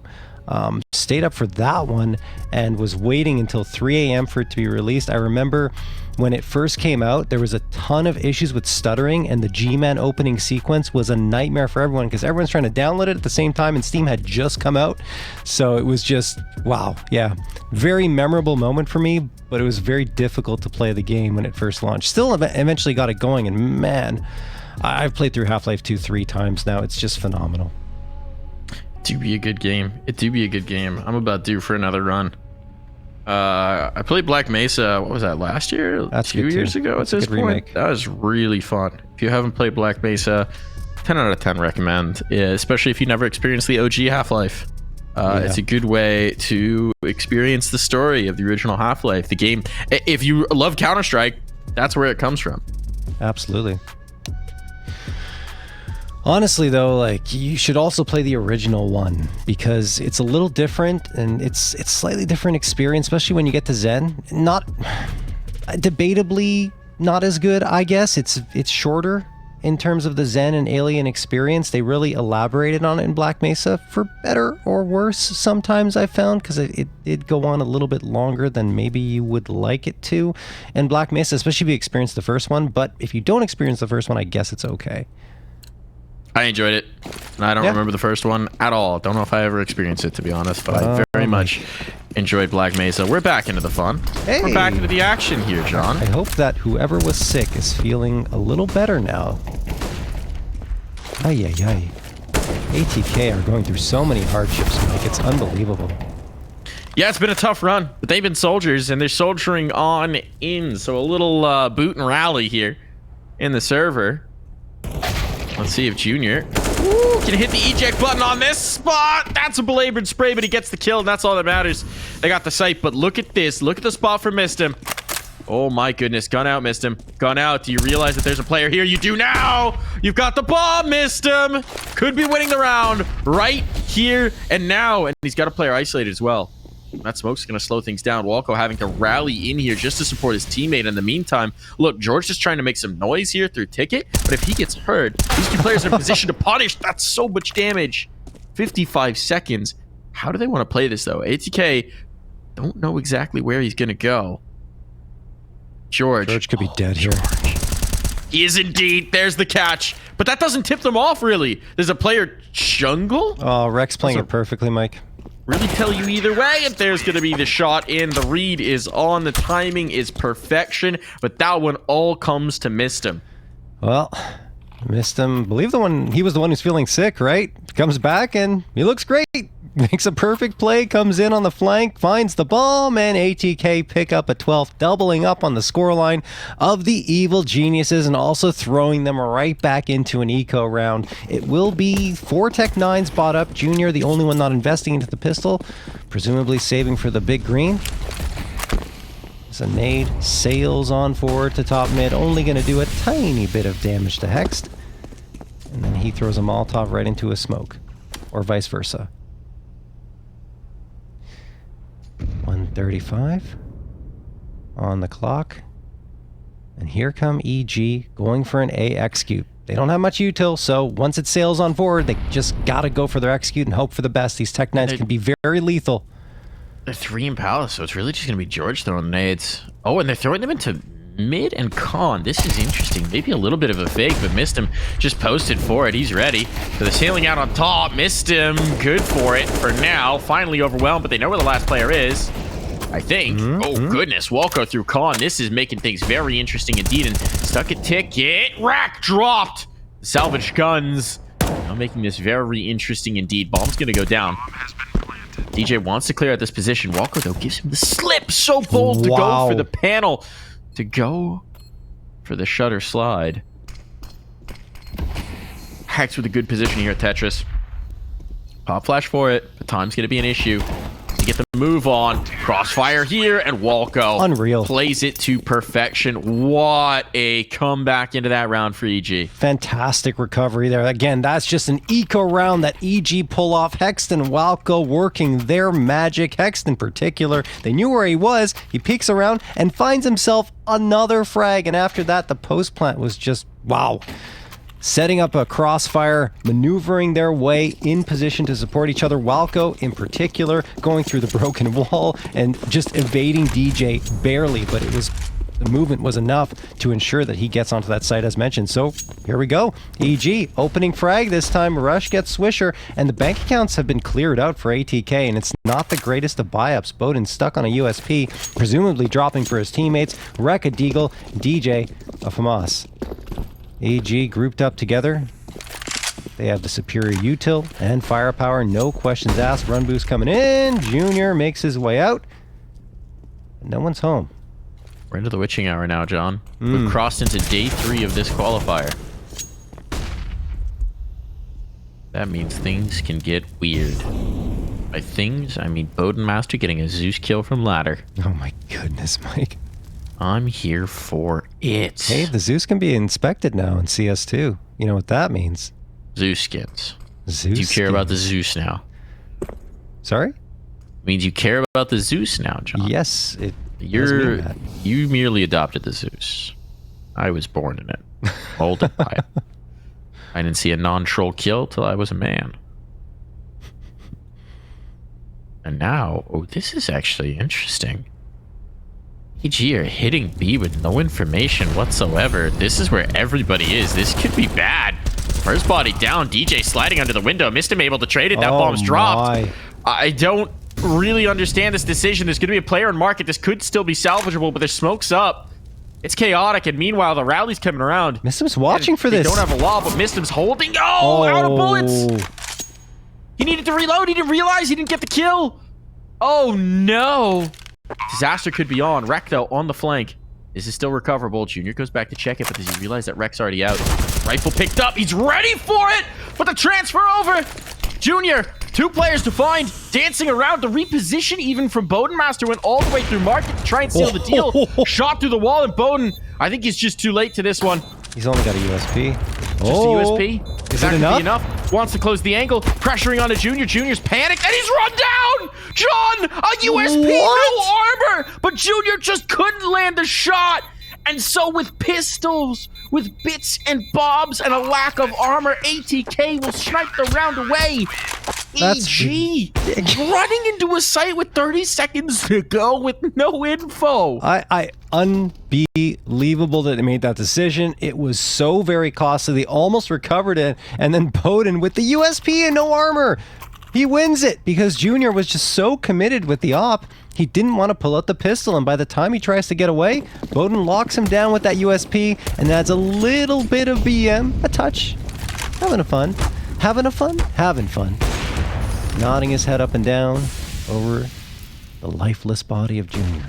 Stayed up for that one and was waiting until 3 a.m. for it to be released. I remember when it first came out, there was a ton of issues with stuttering, and the G-Man opening sequence was a nightmare for everyone because everyone's trying to download it at the same time, and Steam had just come out. So it was just, wow, yeah. Very memorable moment for me, but it was very difficult to play the game when it first launched. Still eventually got it going, and man, I've played through Half-Life 2 3 times now. It's just phenomenal. It do be a good game. It do be a good game. I'm about due for another run. I played Black Mesa, what was that, last year? That's 2 years ago at this point? remake. That was really fun. If you haven't played Black Mesa, 10 out of 10 recommend, especially if you never experienced the OG Half-Life. It's a good way to experience the story of the original Half-Life. The game, if you love Counter-Strike, that's where it comes from. Absolutely. Honestly, though, like, you should also play the original one because it's a little different and it's slightly different experience, especially when you get to Zen. Not debatably not as good, I guess. It's shorter in terms of the Zen and Alien experience. They really elaborated on it in Black Mesa for better or worse. Sometimes I found because it did go on a little bit longer than maybe you would like it to in Black Mesa, especially if you experienced the first one. But if you don't experience the first one, I guess it's okay. I enjoyed it, and I don't remember the first one at all. Don't know if I ever experienced it, to be honest, but I very much enjoyed Black Mesa. We're back into the fun. Hey. We're back into the action here, John. I hope that whoever was sick is feeling a little better now. Ay, ay, ay. ATK are going through so many hardships, Mike. It's unbelievable. Yeah, it's been a tough run, but they've been soldiers, and they're soldiering on in. So a little boot and rally here in the server. Let's see if Junior can hit the eject button on this spot. That's a belabored spray, but he gets the kill, and that's all that matters. They got the sight, but look at this. Look at the spot for Missed Him. Oh my goodness. Gun out, Missed Him. Gun out. Do you realize that there's a player here? You do now. You've got the bomb, Missed Him. Could be winning the round right here and now. And he's got a player isolated as well. That smoke's going to slow things down. Walco having to rally in here just to support his teammate. In the meantime, look, Jeorge just trying to make some noise here through Ticket. But if he gets hurt, these two players are in position to punish. That's so much damage. 55 seconds. How do they want to play this, though? ATK don't know exactly where he's going to go. Jeorge Could be dead here. He is indeed. There's the catch. But that doesn't tip them off, really. There's a player jungle. Oh, Rex playing it perfectly, Mike. Really tell you either way if there's going to be the shot in. The read is on. The timing is perfection. But that one all comes to Missed Him. Well, Missed Him. Believe he was the one who's feeling sick, right? Comes back and he looks great. Makes a perfect play, comes in on the flank, finds the bomb, and ATK pick up a 12th, doubling up on the scoreline of the evil geniuses and also throwing them right back into an eco round. It will be 4 Tech 9s bought up. Junior, the only one not investing into the pistol, presumably saving for the big green. As a nade sails on forward to top mid, only going to do a tiny bit of damage to Hext. And then he throws a Molotov right into a smoke, or vice versa. 1:35 on the clock, and here come EG going for an A execute. They don't have much util, so once it sails on forward, they just gotta go for their execute and hope for the best. These Tech 9s can be very lethal. They're 3 in Palace, so it's really just gonna be Jeorge throwing nades. Oh, and they're throwing them into mid and con. This is interesting. Maybe a little bit of a fake, but Missed Him just posted for it. He's ready. So they're sailing out on top. Missed Him. Good for it for now. Finally overwhelmed, but they know where the last player is, I think. Oh, goodness. Walco through con. This is making things very interesting indeed. And stuck a ticket. Rack dropped. Salvage guns. Now making this very interesting indeed. Bomb's going to go down. DJ wants to clear out this position. Walco, though, gives him the slip. So bold to go for the panel. To go for the shutter slide. Hacks with a good position here at Tetris. Pop flash for it. The time's going to be an issue to get them move on. Crossfire here, and Walco Unreal. plays it to perfection. What a comeback into that round for EG. Fantastic recovery there. Again, that's just an eco round that EG pull off. Hexton and Walco working their magic. Hexton in particular, they knew where he was. He peeks around and finds himself another frag, and after that, the post plant was just, wow. Setting up a crossfire, maneuvering their way in position to support each other. Walco, in particular, going through the broken wall and just evading DJ barely, but it was the movement was enough to ensure that he gets onto that site as mentioned. So here we go. EG opening frag this time. Rush gets Swisher, and the bank accounts have been cleared out for ATK, and it's not the greatest of buy-ups. Bowden stuck on a USP, presumably dropping for his teammates. Rekka, Deagle, DJ, a FAMAS. AG grouped up together. They have the superior util and firepower. No questions asked. Run boost coming in. Junior makes his way out. No one's home. We're into the witching hour now, John. We've crossed into day 3 of this qualifier. That means things can get weird. By things, I mean Bowden Master getting a Zeus kill from ladder. Oh my goodness, Mike. I'm here for it. Hey, the Zeus can be inspected now in CS2. You know what that means. Zeus skins. Zeus Do you care about the skins. Zeus now? Sorry? Means you care about the Zeus now, John. Yes, it does mean that. You merely adopted the Zeus. I was born in it. Molded by it. I didn't see a non-troll kill till I was a man. And now, oh, this is actually interesting. EG are hitting B with no information whatsoever. This is where everybody is. This could be bad. First body down. DJ sliding under the window. Missed him able to trade it. That bomb's dropped. My. I don't really understand this decision. There's going to be a player in market. This could still be salvageable, but their smoke's up. It's chaotic, and meanwhile, the rally's coming around. Mistim's watching for this. They don't have a wall, but Mistim's holding. Oh, out of bullets. He needed to reload. He didn't realize he didn't get the kill. Oh, no. Disaster could be on. Rek, though, on the flank. This is still recoverable. Junior goes back to check it, but does he realize that Rek's already out? Rifle picked up. He's ready for it, but the transfer over. Junior, 2 players to find. Dancing around. The reposition, even from Bowden Master, went all the way through market to try and seal the deal. Shot through the wall, and Bowden, I think he's just too late to this one. He's only got a USP. Just a USP. Is that it could be enough? enough. Wants to close the angle. Pressuring on a Junior. Junior's panicked, and he's run down! John, a USP, no armor! But Junior just couldn't land the shot! And so with pistols, with bits and bobs, and a lack of armor, ATK will snipe the round away. That's EG running into a site with 30 seconds to go with no info. Unbelievable that they made that decision. It was so very costly. They almost recovered it, and then Bowden with the USP and no armor. He wins it because Junior was just so committed with the op. He didn't want to pull out the pistol, and by the time he tries to get away, Bowden locks him down with that USP and adds a little bit of BM, a touch. Having fun. Nodding his head up and down over the lifeless body of Junior.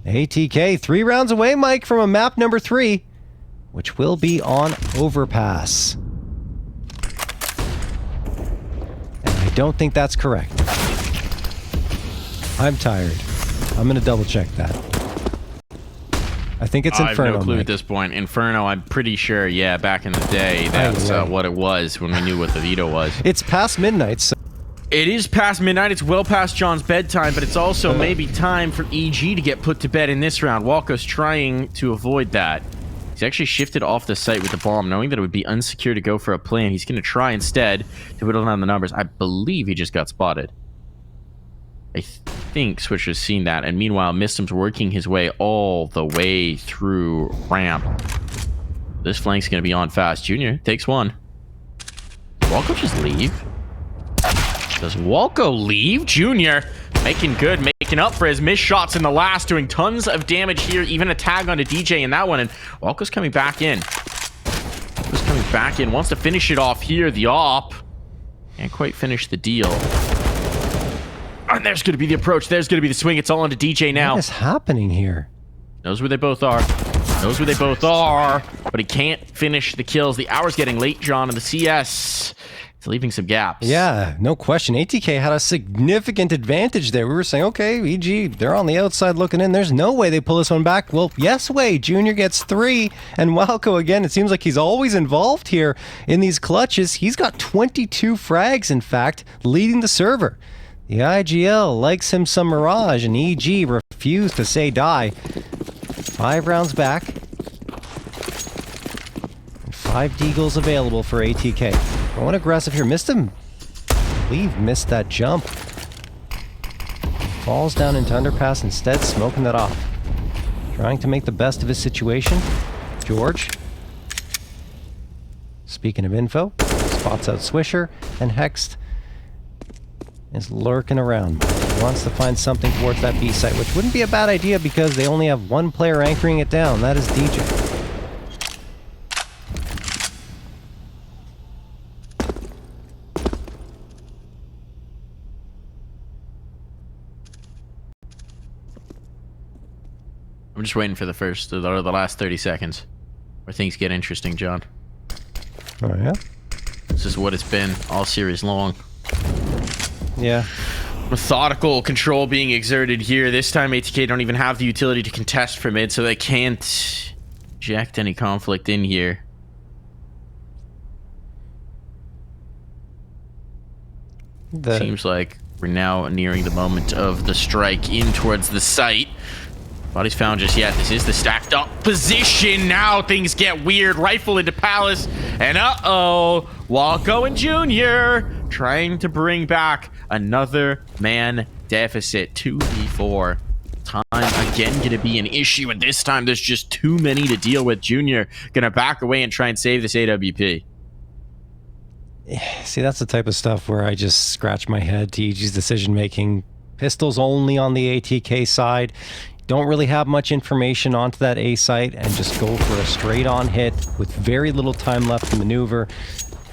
ATK 3 rounds away, Mike, from a map number 3, which will be on Overpass. And I don't think that's correct. I'm tired. I'm going to double check that. I think it's Inferno. I have no clue Mike. at this point. Inferno, I'm pretty sure, yeah, back in the day, that's what it was when we knew what the veto was. It's past midnight, so... It is past midnight. It's well past John's bedtime, but it's also maybe time for EG to get put to bed in this round. Walco's trying to avoid that. He's actually shifted off the site with the bomb, knowing that it would be unsecure to go for a plan. He's going to try instead to whittle down the numbers. I believe he just got spotted. I think Switcher's seen that, and meanwhile, Mistim's working his way all the way through ramp. This flank's going to be on fast. Junior takes one. Walco just leave? Does Walco leave? Junior making good, making up for his missed shots in the last, doing tons of damage here, even a tag onto DJ in that one, and Walco's coming back in. Wants to finish it off here, the op. Can't quite finish the deal. And there's going to be the approach. There's going to be the swing. It's all onto DJ now. What is happening here? Knows where they both are. But he can't finish the kills. The hour's getting late, John, in the CS. It's leaving some gaps. Yeah, no question. ATK had a significant advantage there. We were saying, okay, EG, they're on the outside looking in. There's no way they pull this one back. Well, yes way. Junior gets 3. And Walco, again, it seems like he's always involved here in these clutches. He's got 22 frags, in fact, leading the server. The IGL likes him some Mirage, and EG refused to say die. 5 rounds back. 5 deagles available for ATK. Going aggressive here. Missed him. I believe missed that jump. Falls down into underpass instead, smoking that off. Trying to make the best of his situation. Jeorge. Speaking of info, spots out Swisher, and Hext is lurking around. He wants to find something towards that B site, which wouldn't be a bad idea because they only have 1 player anchoring it down. That is DJ. I'm just waiting for the last 30 seconds where things get interesting, John. Oh, yeah? This is what it's been all series long. Yeah. Methodical control being exerted here. This time ATK don't even have the utility to contest for mid, so they can't inject any conflict in here. Seems like we're now nearing the moment of the strike in towards the site. Body's found just yet. This is the stacked up position. Now things get weird. Rifle into Palace. And uh-oh. Walco and Junior trying to bring back another man deficit. 2v4. Time again gonna be an issue. And this time there's just too many to deal with. Junior gonna back away and try and save this AWP. See, that's the type of stuff where I just scratch my head to EG's decision making. Pistols only on the ATK side. Don't really have much information onto that A site and just go for a straight on hit with very little time left to maneuver.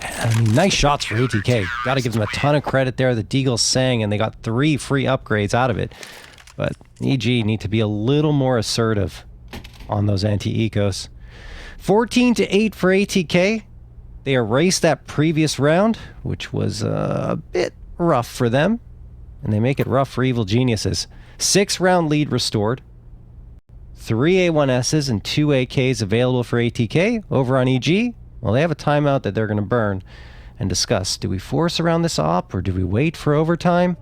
I mean, nice shots for ATK. Got to give them a ton of credit there. The Deagle sang and they got 3 free upgrades out of it. But EG need to be a little more assertive on those anti-ecos. 14-8 for ATK. They erased that previous round, which was a bit rough for them. And they make it rough for Evil Geniuses. 6-round lead restored. 3 A1Ss and 2 AKs available for ATK. Over on EG, well, they have a timeout that they're going to burn and discuss. Do we force around this op or do we wait for overtime?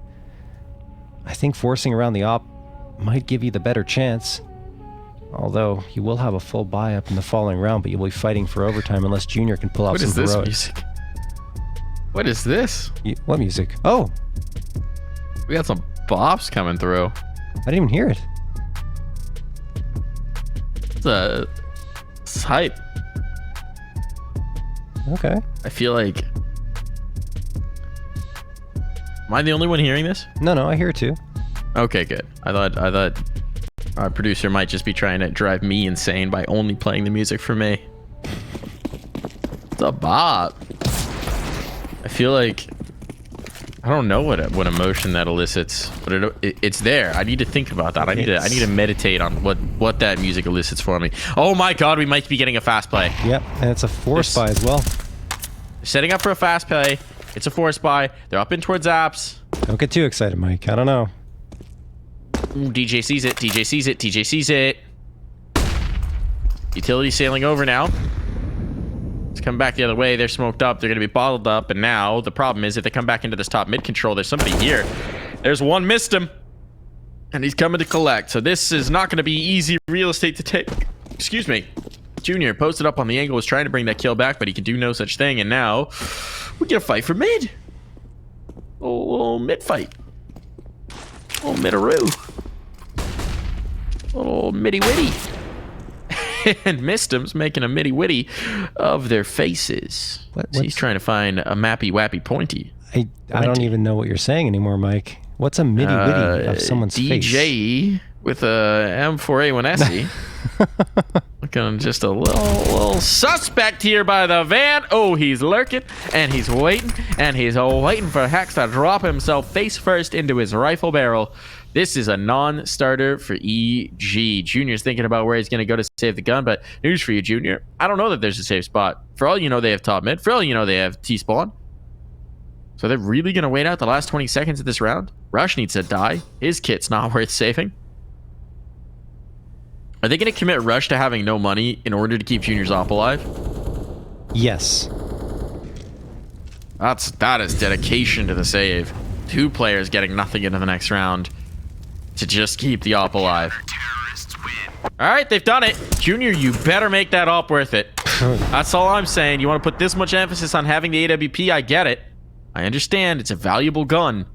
I think forcing around the op might give you the better chance. Although, you will have a full buy-up in the following round, but you will be fighting for overtime unless Junior can pull out some heroics. What is this music? What is this? What music? Oh! We got some bops coming through. I didn't even hear it. It's hype. Okay. I feel like... Am I the only one hearing this? No, I hear it too. Okay, good. I thought our producer might just be trying to drive me insane by only playing the music for me. It's a bop. I feel like... I don't know what emotion that elicits, but it's there. I need to think about that. I need to meditate on what that music elicits for me. Oh my god, we might be getting a fast play. Yep, and it's a force buy as well. They're setting up for a fast play. It's a force buy. They're up in towards apps. Don't get too excited, Mike. I don't know. Ooh, DJ sees it. DJ sees it. DJ sees it. Utility sailing over now. It's coming back the other way. They're smoked up. They're going to be bottled up. And now the problem is if they come back into this top mid control, there's somebody here. There's one, missed him. And he's coming to collect. So this is not going to be easy real estate to take. Excuse me. Junior posted up on the angle, was trying to bring that kill back, but he can do no such thing. And now we get a fight for mid. Oh, mid fight. Oh, mid-a-roo. Little middy-witty. And Mistim's making a middy-witty of their faces. So he's trying to find a mappy-wappy pointy. I don't even know what you're saying anymore, Mike. What's a middy-witty of someone's face? DJ with a M4A1SE. Looking just a little suspect here by the van. Oh, he's lurking, and he's waiting, for Hex to drop himself face first into his rifle barrel. This is a non-starter for EG. Junior's thinking about where he's going to go to save the gun, but news for you, Junior. I don't know that there's a safe spot. For all you know, they have top mid. For all you know, they have T-spawn. So they're really going to wait out the last 20 seconds of this round? Rush needs to die. His kit's not worth saving. Are they going to commit Rush to having no money in order to keep Junior's op alive? Yes. That is dedication to the save. 2 players getting nothing into the next round to just keep the op alive. Alright, they've done it. Junior, you better make that op worth it. That's all I'm saying. You want to put this much emphasis on having the AWP? I get it. I understand. It's a valuable gun.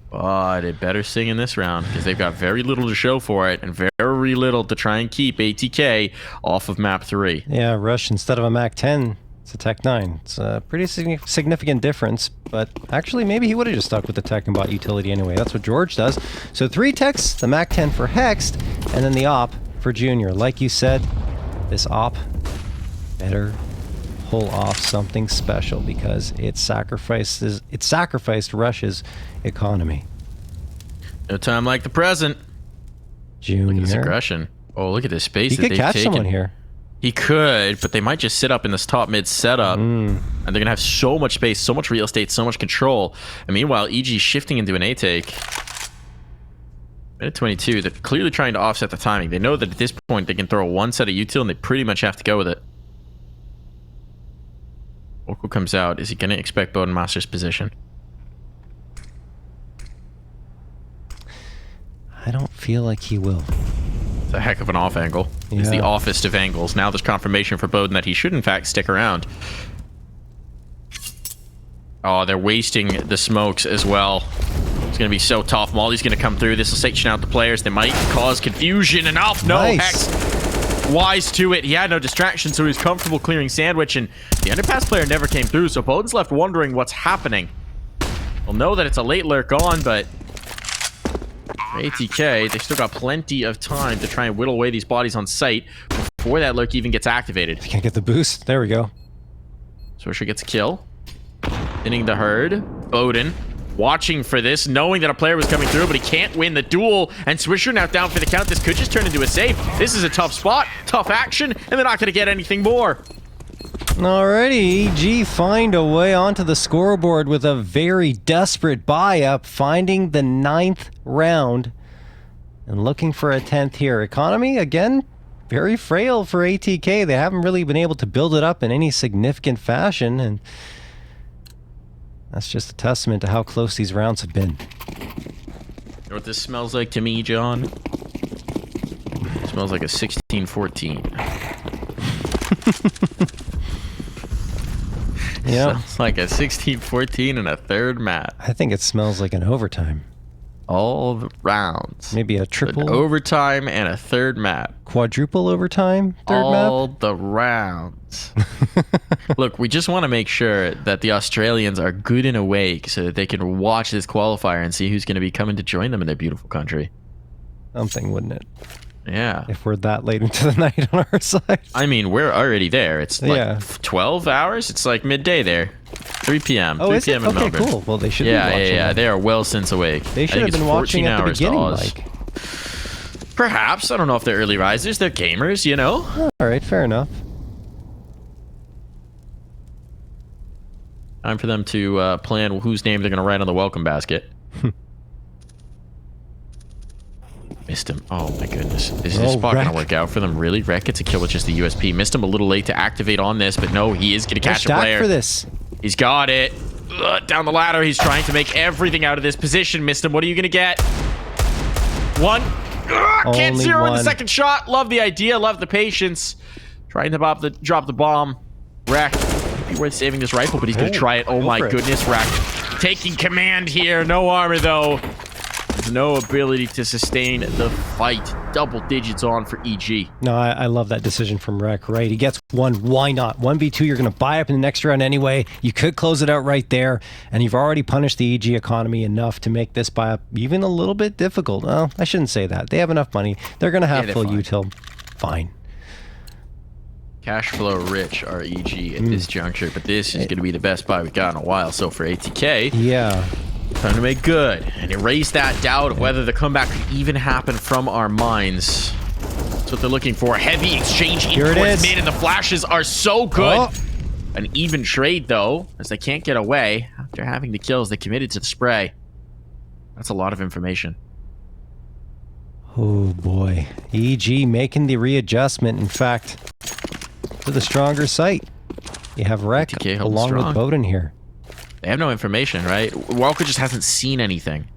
But it better sing in this round because they've got very little to show for it and very little to try and keep ATK off of map 3. Yeah, Rush instead of a Mac 10, it's a Tech 9. It's a pretty significant difference, but actually maybe he would have just stuck with the Tech and bought utility anyway. That's what Jeorge does. So 3 Techs, the Mac 10 for Hexed, and then the op for Junior. Like you said, this op better pull off something special because it sacrificed Rush's economy. No time like the present. Junior. Look at this aggression. Oh, look at this space that they've taken. He could catch someone here. He could, but they might just sit up in this top mid setup, and they're gonna have so much space, so much real estate, so much control. And meanwhile, EG shifting into an A take. Minute 22. They're clearly trying to offset the timing. They know that at this point they can throw one set of util, and they pretty much have to go with it. Oko comes out. Is he gonna expect Bodenmaster's position? I don't feel like he will. It's a heck of an off angle. Yeah. It's the offest of angles. Now there's confirmation for Boden that he should in fact stick around. Oh, they're wasting the smokes as well. It's going to be so tough. Molly's going to come through. This will section out the players. They might cause confusion. And off. No, nice. Hex. Wise to it. He had no distraction, so he was comfortable clearing sandwich. And the underpass player never came through, so Boden's left wondering what's happening. We'll know that it's a late lurk on, but ATK, they still got plenty of time to try and whittle away these bodies on site before that lurk even gets activated. Can't get the boost. There we go. Swisher gets a kill. Thinning the herd. Boden watching for this, knowing that a player was coming through, but he can't win the duel. And Swisher now down for the count. This could just turn into a save. This is a tough spot, tough action, and they're not going to get anything more. Alrighty, EG find a way onto the scoreboard with a very desperate buy-up, finding the 9th round and looking for a 10th here. Economy, again, very frail for ATK. They haven't really been able to build it up in any significant fashion, and that's just a testament to how close these rounds have been. You know what this smells like to me, John? It smells like a 16-14. Yeah. Sounds like a 16-14 and a third map. I think it smells like an overtime. All the rounds. Maybe a triple. An overtime and a third map. Quadruple overtime, third map? All the rounds. Look, we just want to make sure that the Australians are good and awake so that they can watch this qualifier and see who's going to be coming to join them in their beautiful country. Something, wouldn't it? Yeah. If we're that late into the night on our side. I mean, we're already there. It's like 12 hours. It's like midday there. 3 p.m. Oh, 3 is p.m. it? in Okay, Melbourne. cool. Well, they should be Yeah, watching. yeah. They are well since awake. They should have been watching at the beginning, Mike. Perhaps. I don't know if they're early risers. They're gamers, you know? All right, fair enough. Time for them to plan whose name they're going to write on the welcome basket. Missed him. Oh my goodness. Is this spot going to work out for them? Really? Rek gets a kill with just the USP. Missed him a little late to activate on this, but no, he is going to catch a player. For this. He's got it. Down the ladder. He's trying to make everything out of this position. Missed him. What are you going to get? One. Can't zero in the second shot. Love the idea. Love the patience. Trying to drop the bomb. Rek. Be worth saving this rifle, but he's going to try it. Oh my goodness, Rek. Taking command here. No armor, though. There's no ability to sustain the fight. Double digits on for EG. No, I love that decision from Rek, right? He gets one. Why not? 1v2, you're going to buy up in the next round anyway. You could close it out right there, and you've already punished the EG economy enough to make this buy up even a little bit difficult. Well, I shouldn't say that. They have enough money. They're going to have full util. Fine. Cash flow rich are EG at this juncture, but this is going to be the best buy we've got in a while. So for ATK, yeah, time to make good and erase that doubt of whether the comeback could even happen from our minds. That's what they're looking for. Heavy exchange in towards mid, and the flashes are so good. An even trade, though, as they can't get away. After having the kills, they committed to the spray. That's a lot of information. Oh boy. EG making the readjustment. In fact, to the stronger site. You have Rek ATK along with strong. Bowden here. They have no information, right? Walker just hasn't seen anything.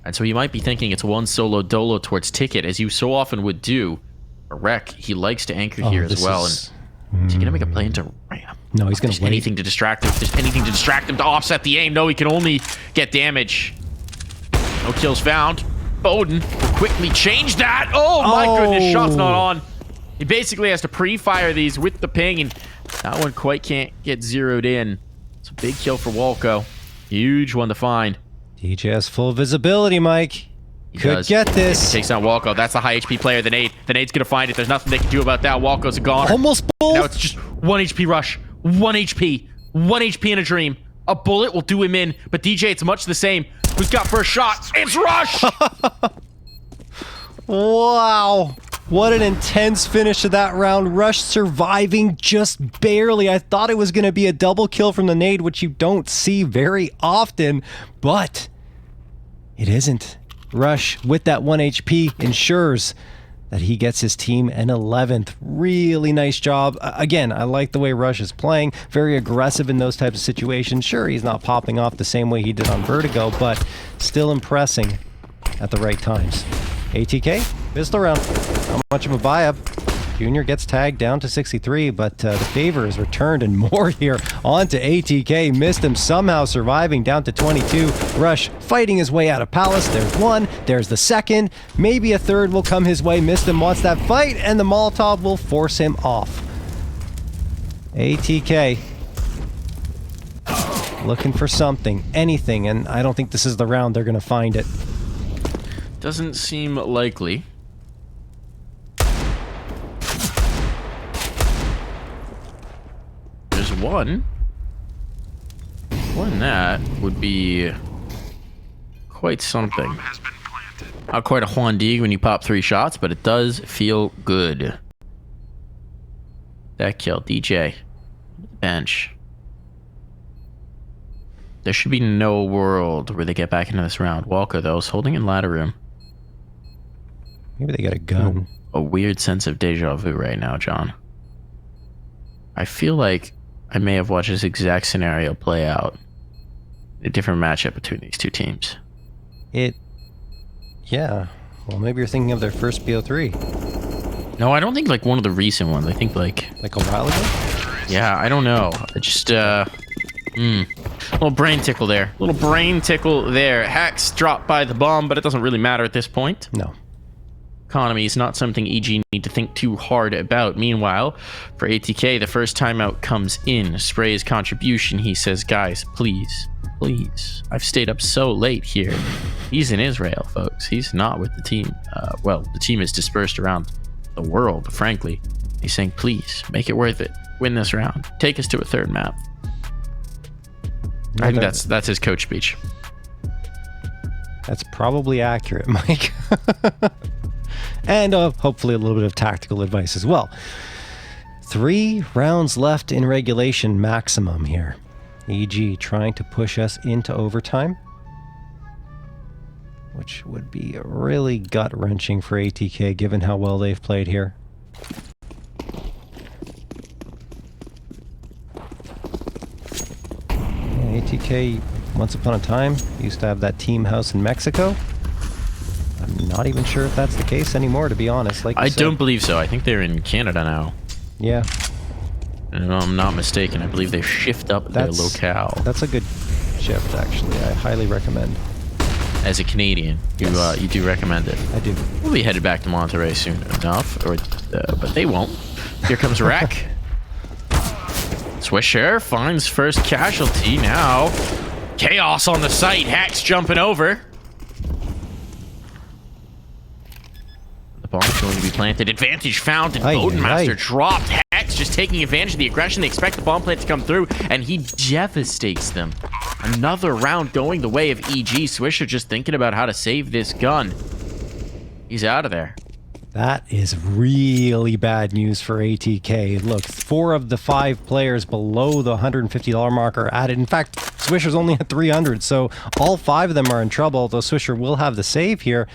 And so he might be thinking it's one solo dolo towards Ticket, as you so often would do. But Rek, he likes to anchor here as well. And is he going to make a play into ramp? No, he's going to wait. Anything to distract him. There's anything to distract him to offset the aim. No, he can only get damage. No kills found. Bowden will quickly change that. Oh my goodness, shot's not on. He basically has to pre-fire these with the ping, and that one quite can't get zeroed in. It's a big kill for Walco. Huge one to find. DJ has full visibility, Mike. He Could does. get this. He takes down Walco. That's the high HP player, the nade. The nade's gonna find it. There's nothing they can do about that. Walco's a goner. Almost both. Now it's just 1 HP rush. 1 HP. 1 HP in a dream. A bullet will do him in, but DJ, it's much the same. Who's got first shot? It's Rush! Wow. What an intense finish to that round. Rush surviving just barely. I thought it was going to be a double kill from the nade, which you don't see very often, but it isn't. Rush, with that 1 HP, ensures that he gets his team an 11th. Really nice job. Again, I like the way Rush is playing. Very aggressive in those types of situations. Sure, he's not popping off the same way he did on Vertigo, but still impressing at the right times. ATK, pistol round. Not much of a buy-up. Junior gets tagged down to 63, but the favor is returned and more here onto ATK. Missed him somehow surviving down to 22. Rush fighting his way out of Palace. There's one. There's the second. Maybe a third will come his way. Missed him wants that fight, and the Molotov will force him off. ATK looking for something, anything, and I don't think this is the round they're going to find it. Doesn't seem likely. There's one. One that would be quite something. Not quite a Juan Dig when you pop 3 shots, but it does feel good. That kill, DJ. Bench. There should be no world where they get back into this round. Walker, though, is holding in ladder room. Maybe they got a gun. A weird sense of deja vu right now, John. I feel like I may have watched this exact scenario play out. A different matchup between these two teams. Yeah. Well, maybe you're thinking of their first BO3. No, I don't think like one of the recent ones. I think like A while ago? yeah, I don't know. I just little brain tickle there. Little brain tickle there. Hacks dropped by the bomb, but it doesn't really matter at this point. No. Economy is not something EG need to think too hard about. Meanwhile, for ATK, the first timeout comes in. Spray's contribution. He says, guys, please, I've stayed up so late here. He's in Israel, folks. He's not with the team. Well, the team is dispersed around the world, frankly. He's saying, please, make it worth it. Win this round. Take us to a third map. I think that's his coach speech. That's probably accurate, Mike. And hopefully a little bit of tactical advice as well. 3 rounds left in regulation maximum here. EG trying to push us into overtime, which would be really gut-wrenching for ATK given how well they've played here. Yeah, ATK, once upon a time, used to have that team house in Mexico. I'm not even sure if that's the case anymore, to be honest. Like I don't believe so. I think they're in Canada now. Yeah. And I'm not mistaken. I believe they've shifted up their locale. That's a good shift, actually. I highly recommend. As a Canadian, you do recommend it. I do. We'll be headed back to Monterey soon enough, but they won't. Here comes Rek. Swisher finds first casualty now. Chaos on the site. Hacks jumping over. The bomb's going to be planted. Advantage found, and Bodenmaster dropped. Hex just taking advantage of the aggression. They expect the bomb plant to come through, and he devastates them. Another round going the way of EG. Swisher just thinking about how to save this gun. He's out of there. That is really bad news for ATK. Look, 4 of the 5 players below the $150 mark are added. In fact, Swisher's only at 300, so all 5 of them are in trouble, though Swisher will have the save here.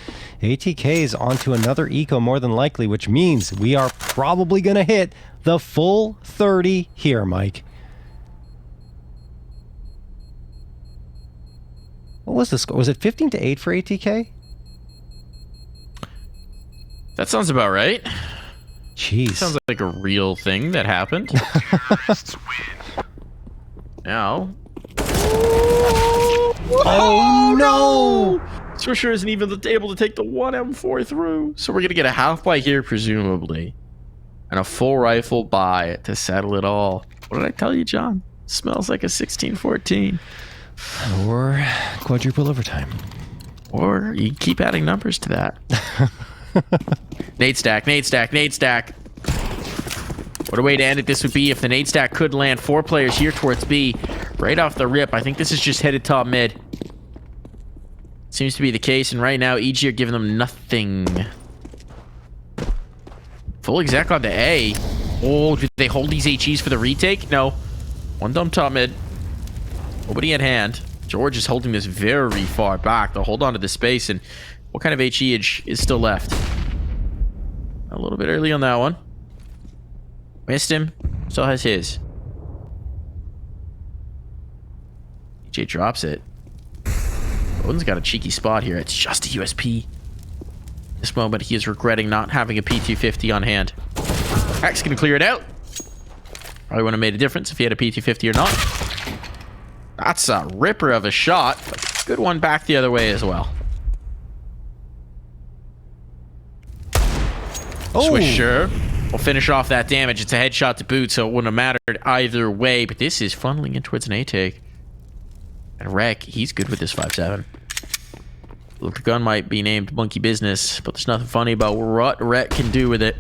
ATK is onto another eco more than likely, which means we are probably going to hit the full 30 here, Mike. What was the score? Was it 15-8 for ATK? That sounds about right. Jeez. Sounds like a real thing that happened. Now. Oh no! Swisher isn't even able to take the 1M4 through. So we're going to get a half buy here, presumably. And a full rifle buy to settle it all. What did I tell you, John? Smells like a 16-14. Or quadruple overtime. Or you keep adding numbers to that. Nade stack, nade stack, nade stack. What a way to end it this would be if the nade stack could land. 4 players here towards B. Right off the rip. I think this is just headed top mid. Seems to be the case, and right now EG are giving them nothing. Full exec on to A. Oh, did they hold these HEs for the retake? No. One dump top mid. Nobody at hand. Jeorge is holding this very far back. They'll hold on to the space, and what kind of HE is still left? A little bit early on that one. Missed him. Still has his. EJ drops it. Odin's got a cheeky spot here. It's just a USP. This moment, he is regretting not having a P250 on hand. Hack's gonna clear it out. Probably wouldn't have made a difference if he had a P250 or not. That's a ripper of a shot, but good one back the other way as well. Oh. Swisher will finish off that damage. It's a headshot to boot, so it wouldn't have mattered either way. But this is funneling in towards an A-take. And Rek, he's good with this 5.7. Look, the gun might be named Monkey Business, but there's nothing funny about what Rek can do with it.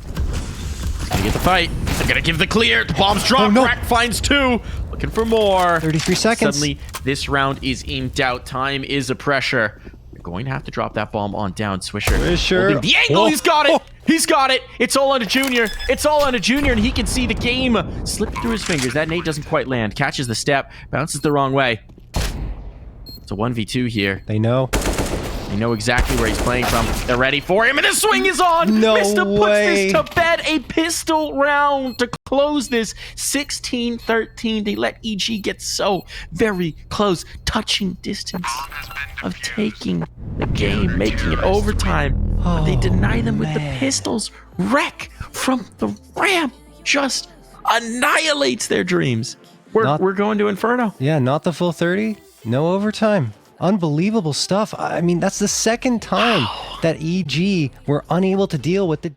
He's gonna get the fight. They're gonna give the clear. The bombs drop. Oh, no. Rek finds 2. Looking for more. 33 seconds. Suddenly, this round is in doubt. Time is a pressure. You're going to have to drop that bomb on down, Swisher. Swisher. Holding the angle. Oh. He's got it. He's got it. It's all on a Junior. It's all on a Junior, and he can see the game slip through his fingers. That nade doesn't quite land. Catches the step. Bounces the wrong way. It's a 1v2 here. They know. They know exactly where he's playing from. They're ready for him, and the swing is on. No Mista puts way. this to bed. A pistol round to close this. 16-13. They let EG get so very close. Touching distance of taking the game, making it overtime. But they deny them with the pistols. Rek from the ramp just annihilates their dreams. We're going to Inferno. Yeah, not the full 30. No overtime. Unbelievable stuff. I mean, that's the second time that EG were unable to deal with the